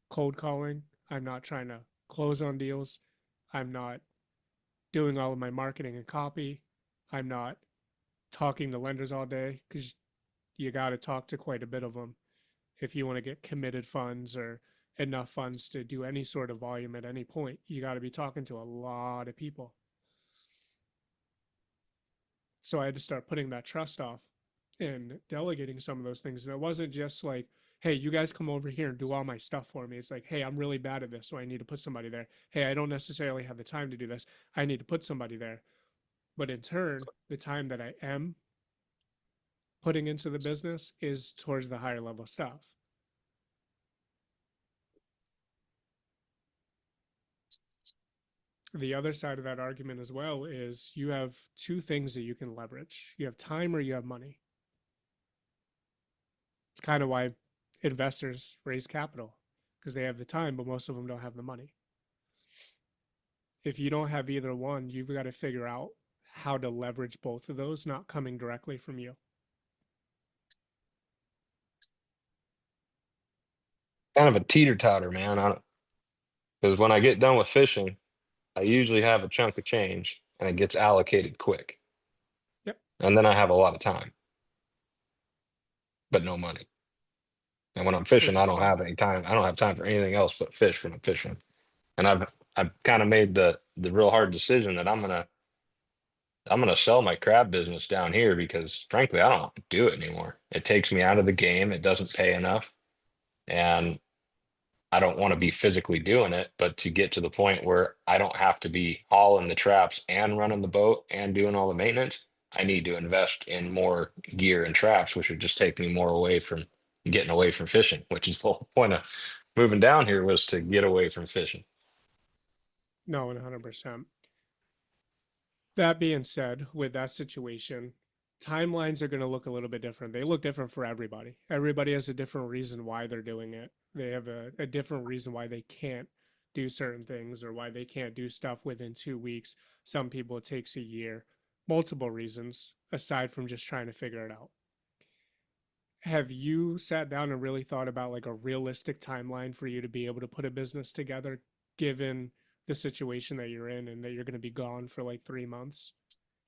S1: cold calling. I'm not trying to close on deals. I'm not doing all of my marketing and copy. I'm not talking to lenders all day, because you got to talk to quite a bit of them if you want to get committed funds or enough funds to do any sort of volume at any point. You got to be talking to a lot of people. So I had to start putting that trust off and delegating some of those things. And it wasn't just like, hey, you guys come over here and do all my stuff for me. It's like, hey, I'm really bad at this, so I need to put somebody there. Hey, I don't necessarily have the time to do this. I need to put somebody there. But in turn, the time that I am putting into the business is towards the higher level stuff. The other side of that argument as well is you have 2 things that you can leverage. You have time or you have money. It's kind of why investors raise capital, because they have the time, but most of them don't have the money. If you don't have either one, you've got to figure out how to leverage both of those, not coming directly from you.
S7: Kind of a teeter-totter, man. Because when I get done with fishing, I usually have a chunk of change and it gets allocated quick.
S1: Yep.
S7: And then I have a lot of time, but no money. And when I'm fishing,
S1: Which
S7: I
S1: is
S7: don't
S1: fine.
S7: have any time. I don't have time for anything else but fish when I'm fishing. And I've kind of made the real hard decision that I'm gonna sell my crab business down here, because frankly, I don't want to do it anymore. It takes me out of the game. It doesn't pay enough. And I don't want to be physically doing it, but to get to the point where I don't have to be hauling the traps and running the boat and doing all the maintenance, I need to invest in more gear and traps, which would just take me more away from getting away from fishing, which is the whole point of moving down here, was to get away from fishing.
S1: No, 100%. That being said, with that situation, timelines are going to look a little bit different. They look different for everybody. Everybody has a different reason why they're doing it. They have a different reason why they can't do certain things or why they can't do stuff within 2 weeks. Some people it takes a year. Multiple reasons aside from just trying to figure it out. Have you sat down and really thought about like a realistic timeline for you to be able to put a business together, given the situation that you're in and that you're going to be gone for like 3 months?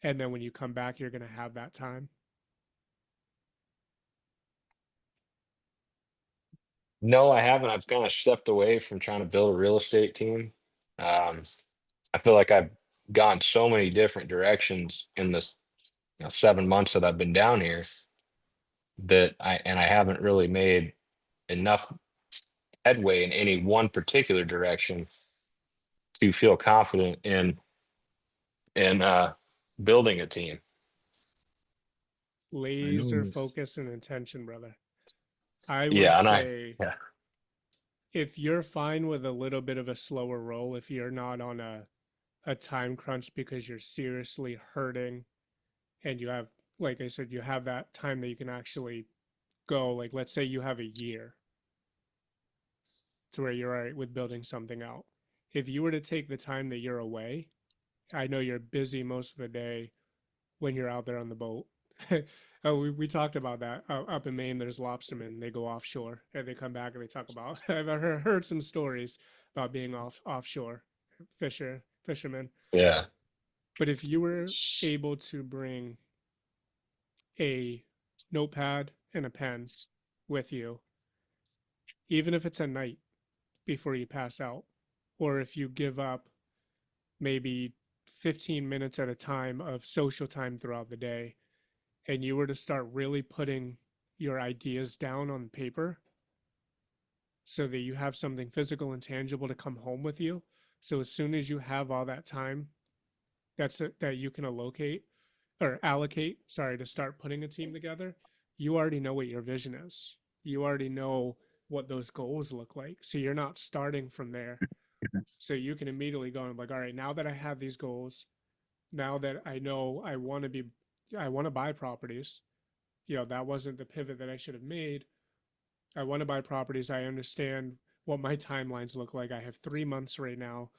S1: And then when you come back, you're going to have that time.
S7: No, I haven't. I've kind of stepped away from trying to build a real estate team. Um, I feel like I've gone so many different directions in this 7 months that I've been down here, that I haven't really made enough headway in any one particular direction to feel confident in building a team.
S1: Laser focus and intention, brother. I would
S7: Yeah, and
S1: say
S7: yeah.
S1: if you're fine with a little bit of a slower roll, if you're not on a time crunch because you're seriously hurting and you have, like I said, you have that time that you can actually go, like let's say you have a year to where you're all right with building something out. if you were to take the time that you're away, I know you're busy most of the day when you're out there on the boat. Oh, we talked about that. Up in Maine, there's lobstermen. They go offshore and they come back and they talk about. I've heard some stories about being offshore fishermen.
S7: Yeah.
S1: But if you were able to bring a notepad and a pen with you, even if it's a night before you pass out, or if you give up maybe 15 minutes at a time of social time throughout the day, and you were to start really putting your ideas down on paper so that you have something physical and tangible to come home with you. So as soon as you have all that time that you can allocate, sorry, to start putting a team together, you already know what your vision is. You already know what those goals look like. So you're not starting from there. So you can immediately go and like, all right, now that I have these goals, now that I know I want to buy properties, that wasn't the pivot that I should have made. I want to buy properties. I understand what my timelines look like. I have 3 months right now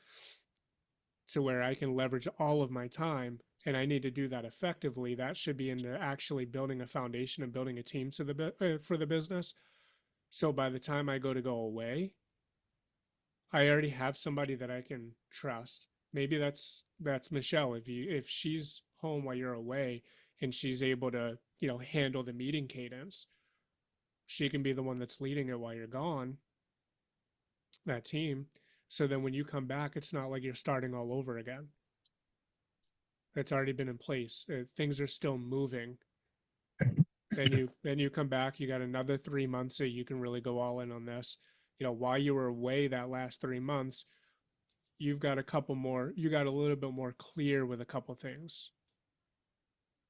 S1: to where I can leverage all of my time, and I need to do that effectively. That should be into actually building a foundation and building a team for the business. So by the time I go away, I already have somebody that I can trust. Maybe that's Michelle. If she's home while you're away and she's able to, handle the meeting cadence, she can be the one that's leading it while you're gone, that team. So then when you come back, it's not like you're starting all over again. It's already been in place. Things are still moving. Then you come back, you got another 3 months that you can really go all in on this. While you were away that last 3 months, you got a little bit more clear with a couple things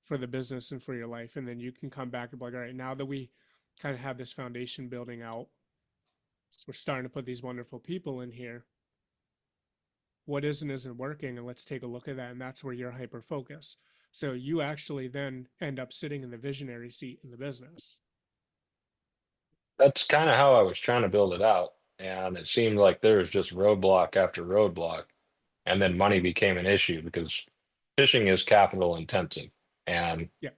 S1: for the business and for your life. And then you can come back and be like, all right, now that we kind of have this foundation building out, we're starting to put these wonderful people in here. What isn't working, and let's take a look at that. And that's where you're hyper focused. So you actually then end up sitting in the visionary seat in the business.
S7: That's kind of how I was trying to build it out. And it seemed like there was just roadblock after roadblock. And then money became an issue because fishing is capital intensive. And
S1: Yeah.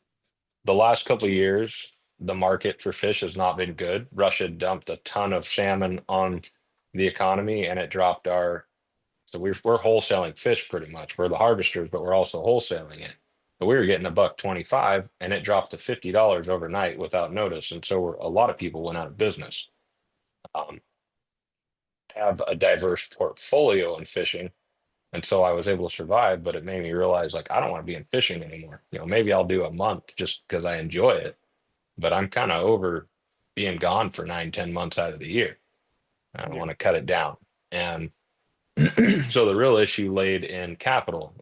S7: the last couple of years, the market for fish has not been good. Russia dumped a ton of salmon on the economy and it dropped so we're wholesaling fish pretty much. We're the harvesters, but we're also wholesaling it. But we were getting $1.25 and it dropped to $50 overnight without notice. And so a lot of people went out of business. Have a diverse portfolio in fishing. And so I was able to survive, but it made me realize like I don't want to be in fishing anymore. Maybe I'll do a month just because I enjoy it, but I'm kind of over being gone for 9-10 months out of the year. I want to cut it down. And so the real issue laid in capital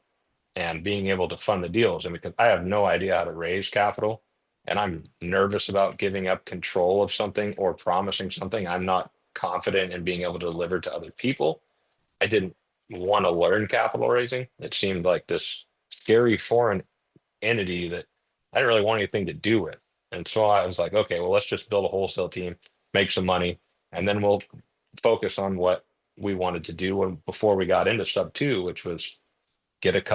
S7: and being able to fund the deals. And because I have no idea how to raise capital and I'm nervous about giving up control of something or promising something I'm not confident in being able to deliver to other people, I didn't want to learn capital raising. It seemed like this scary foreign entity that I didn't really want anything to do with. And so I was like, okay, well, let's just build a wholesale team, make some money, and then we'll focus on what we wanted to do before we got into sub 2, which was get like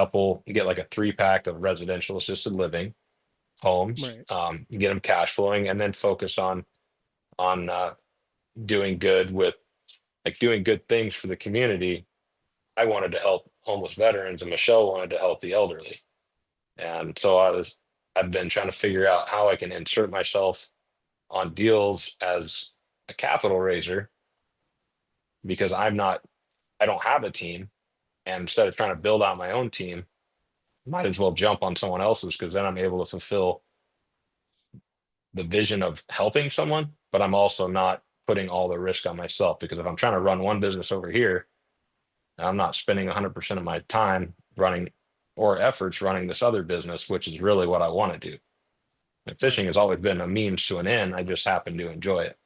S7: a 3-pack of residential assisted living homes,
S1: Right.
S7: get them cash flowing, and then focus on doing doing good things for the community. I wanted to help homeless veterans and Michelle wanted to help the elderly. And so I've been trying to figure out how I can insert myself on deals as a capital raiser because I don't have a team. And instead of trying to build out my own team, might as well jump on someone else's because then I'm able to fulfill the vision of helping someone, but I'm also not putting all the risk on myself because if I'm trying to run one business over here, I'm not spending 100% of my time running or efforts running this other business, which is really what I want to do. And fishing has always been a means to an end. I just happen to enjoy it.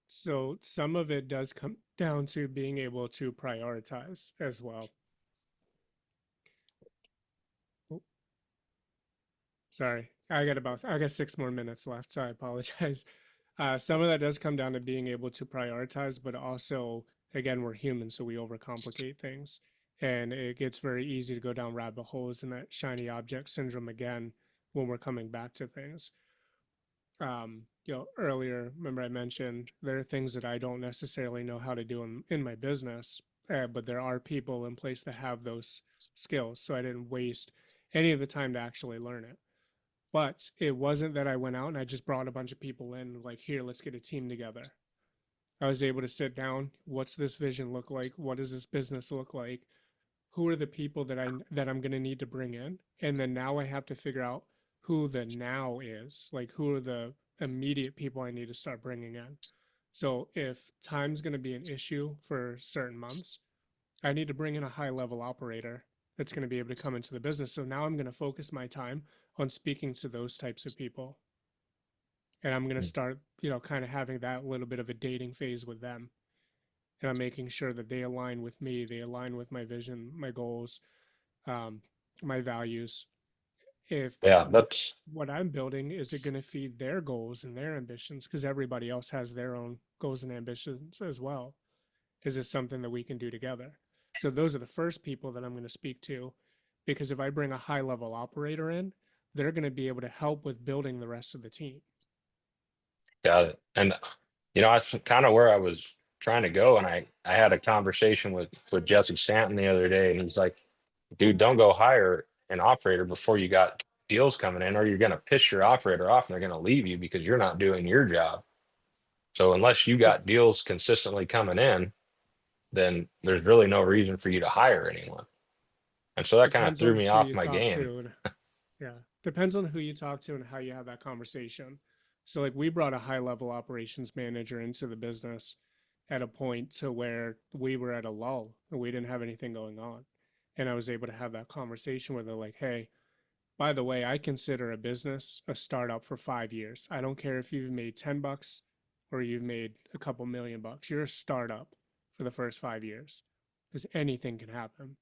S1: So some of it does come down to being able to prioritize as well. Oh, sorry, I got 6 more minutes left, so I apologize. Some of that does come down to being able to prioritize, but also again, we're human, so we overcomplicate things. And it gets very easy to go down rabbit holes in that shiny object syndrome again when we're coming back to things. Earlier, remember I mentioned there are things that I don't necessarily know how to do in my business, but there are people in place that have those skills. So I didn't waste any of the time to actually learn it. But it wasn't that I went out and I just brought a bunch of people in, like, here, let's get a team together. I was able to sit down. What's this vision look like? What does this business look like? Who are the people that I'm going to need to bring in? And then now I have to figure out who the now is, like who are the immediate people I need to start bringing in. So if time's going to be an issue for certain months, I need to bring in a high level operator that's going to be able to come into the business. So now I'm going to focus my time on speaking to those types of people. And I'm going to start, kind of having that little bit of a dating phase with them. And I'm making sure that they align with me, they align with my vision, my goals, um, my values. If
S7: Yeah, that's
S1: what I'm building, is it going to feed their goals and their ambitions? Because everybody else has their own goals and ambitions as well. Is this something that we can do together? So those are the first people that I'm going to speak to, because if I bring a high level operator in, they're going to be able to help with building the rest of the team.
S7: got it. And that's kind of where I was trying to go. And I had a conversation with Jesse Stanton the other day, and he's like, dude, don't go hire an operator before you got deals coming in, or you're going to piss your operator off and they're going to leave you because you're not doing your job. So unless you got deals consistently coming in, then there's really no reason for you to hire anyone. And so that kind of
S1: Depends
S7: threw
S1: on
S7: me
S1: who
S7: off
S1: you
S7: my
S1: talk
S7: game.
S1: to. Yeah, depends on who you talk to and how you have that conversation. So like we brought a high level operations manager into the business at a point to where we were at a lull and we didn't have anything going on. And I was able to have that conversation with her, like, hey, by the way, I consider a business a startup for 5 years. I don't care if you've made $10 or you've made a couple $1,000,000. You're a startup for the first 5 years because anything can happen.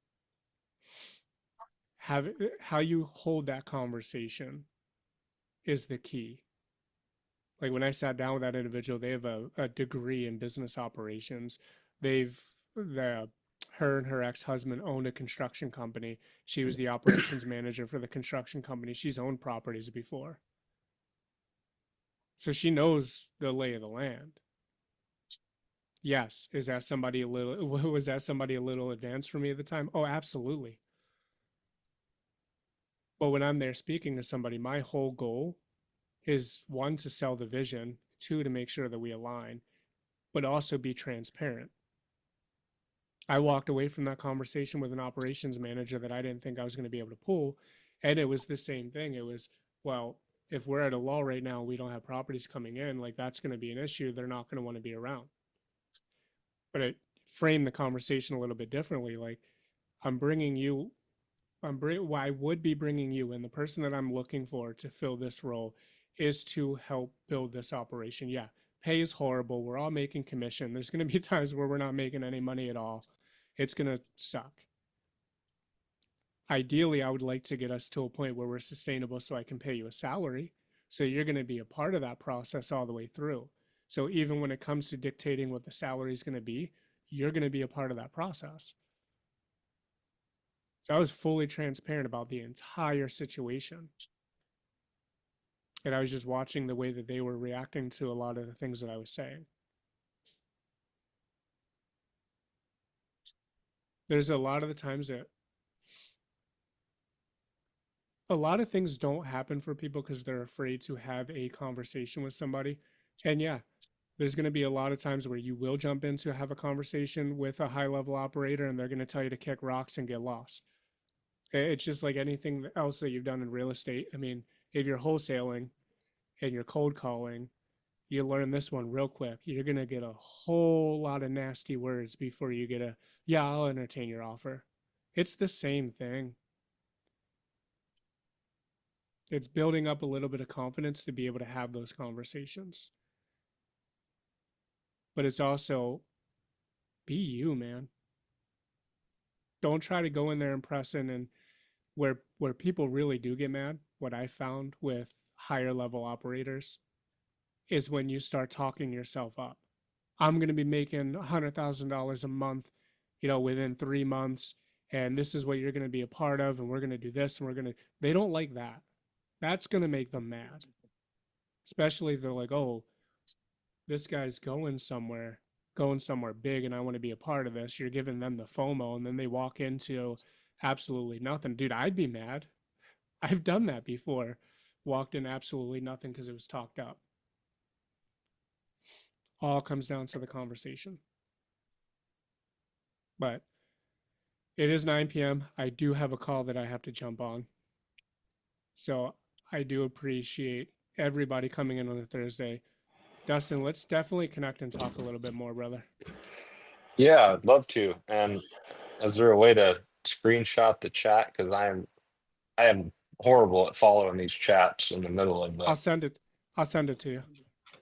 S1: How you hold that conversation is the key. Like when I sat down with that individual, they have a degree in business operations. Her and her ex-husband owned a construction company. She was the operations manager for the construction company. She's owned properties before. So she knows the lay of the land. Yes. Was that somebody a little advanced for me at the time? Oh, absolutely. But when I'm there speaking to somebody, my whole goal is, one, to sell the vision, two, to make sure that we align, but also be transparent. I walked away from that conversation with an operations manager that I didn't think I was going to be able to pull. And it was the same thing. It was, well, if we're at a lull right now, we don't have properties coming in, like that's going to be an issue. They're not going to want to be around. But it framed the conversation a little bit differently. Like, I'm bringing you, I would be bringing you, and the person that I'm looking for to fill this role is to help build this operation. Yeah, pay is horrible. We're all making commission. There's going to be times where we're not making any money at all. It's going to suck. Ideally, I would like to get us to a point where we're sustainable so I can pay you a salary. So you're going to be a part of that process all the way through. So even when it comes to dictating what the salary is going to be, you're going to be a part of that process. So I was fully transparent about the entire situation. And I was just watching the way that they were reacting to a lot of the things that I was saying. There's a lot of the times that a lot of things don't happen for people because they're afraid to have a conversation with somebody. And yeah, there's going to be a lot of times where you will jump in to have a conversation with a high level operator and they're going to tell you to kick rocks and get lost. It's just like anything else that you've done in real estate. I mean, if you're wholesaling and you're cold calling, you learn this one real quick. You're going to get a whole lot of nasty words before you get yeah, I'll entertain your offer. It's the same thing. It's building up a little bit of confidence to be able to have those conversations. But it's also, be you, man. Don't try to go in there impressing. And where people really do get mad, what I found with higher level operators, is when you start talking yourself up. I'm going to be making $100,000 a month, within 3 months. And this is what you're going to be a part of. And we're going to do this. And they don't like that. That's going to make them mad. Especially if they're like, oh, this guy's going somewhere big and I want to be a part of this. You're giving them the FOMO and then they walk into absolutely nothing. Dude, I'd be mad. I've done that before. Walked in absolutely nothing because it was talked up. All comes down to the conversation. But it is 9 p.m. I do have a call that I have to jump on. So I do appreciate everybody coming in on a Thursday. Dustin, let's definitely connect and talk a little bit more, brother.
S7: Yeah, I'd love to. And is there a way to screenshot the chat? Because I am horrible at following these chats in the middle of
S1: I'll
S7: the.
S1: send it to you.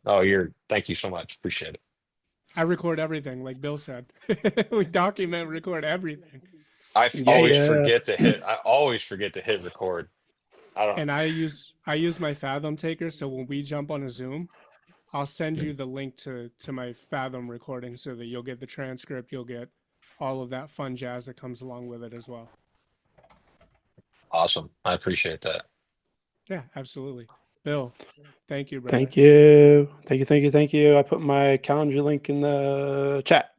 S7: Oh, thank you so much. Appreciate it.
S1: I record everything, like Bill said. We document, record everything.
S7: I
S3: Yeah,
S7: always
S3: yeah.
S7: forget to hit. I always forget to hit record. I don't.
S1: And I use my Fathom taker, so when we jump on a Zoom, I'll send you the link to my Fathom recording so that you'll get the transcript, you'll get all of that fun jazz that comes along with it as well.
S7: Awesome. I appreciate that.
S1: Yeah, absolutely. Bill, thank you, brother.
S3: Thank you. Thank you. I put my calendar link in the chat.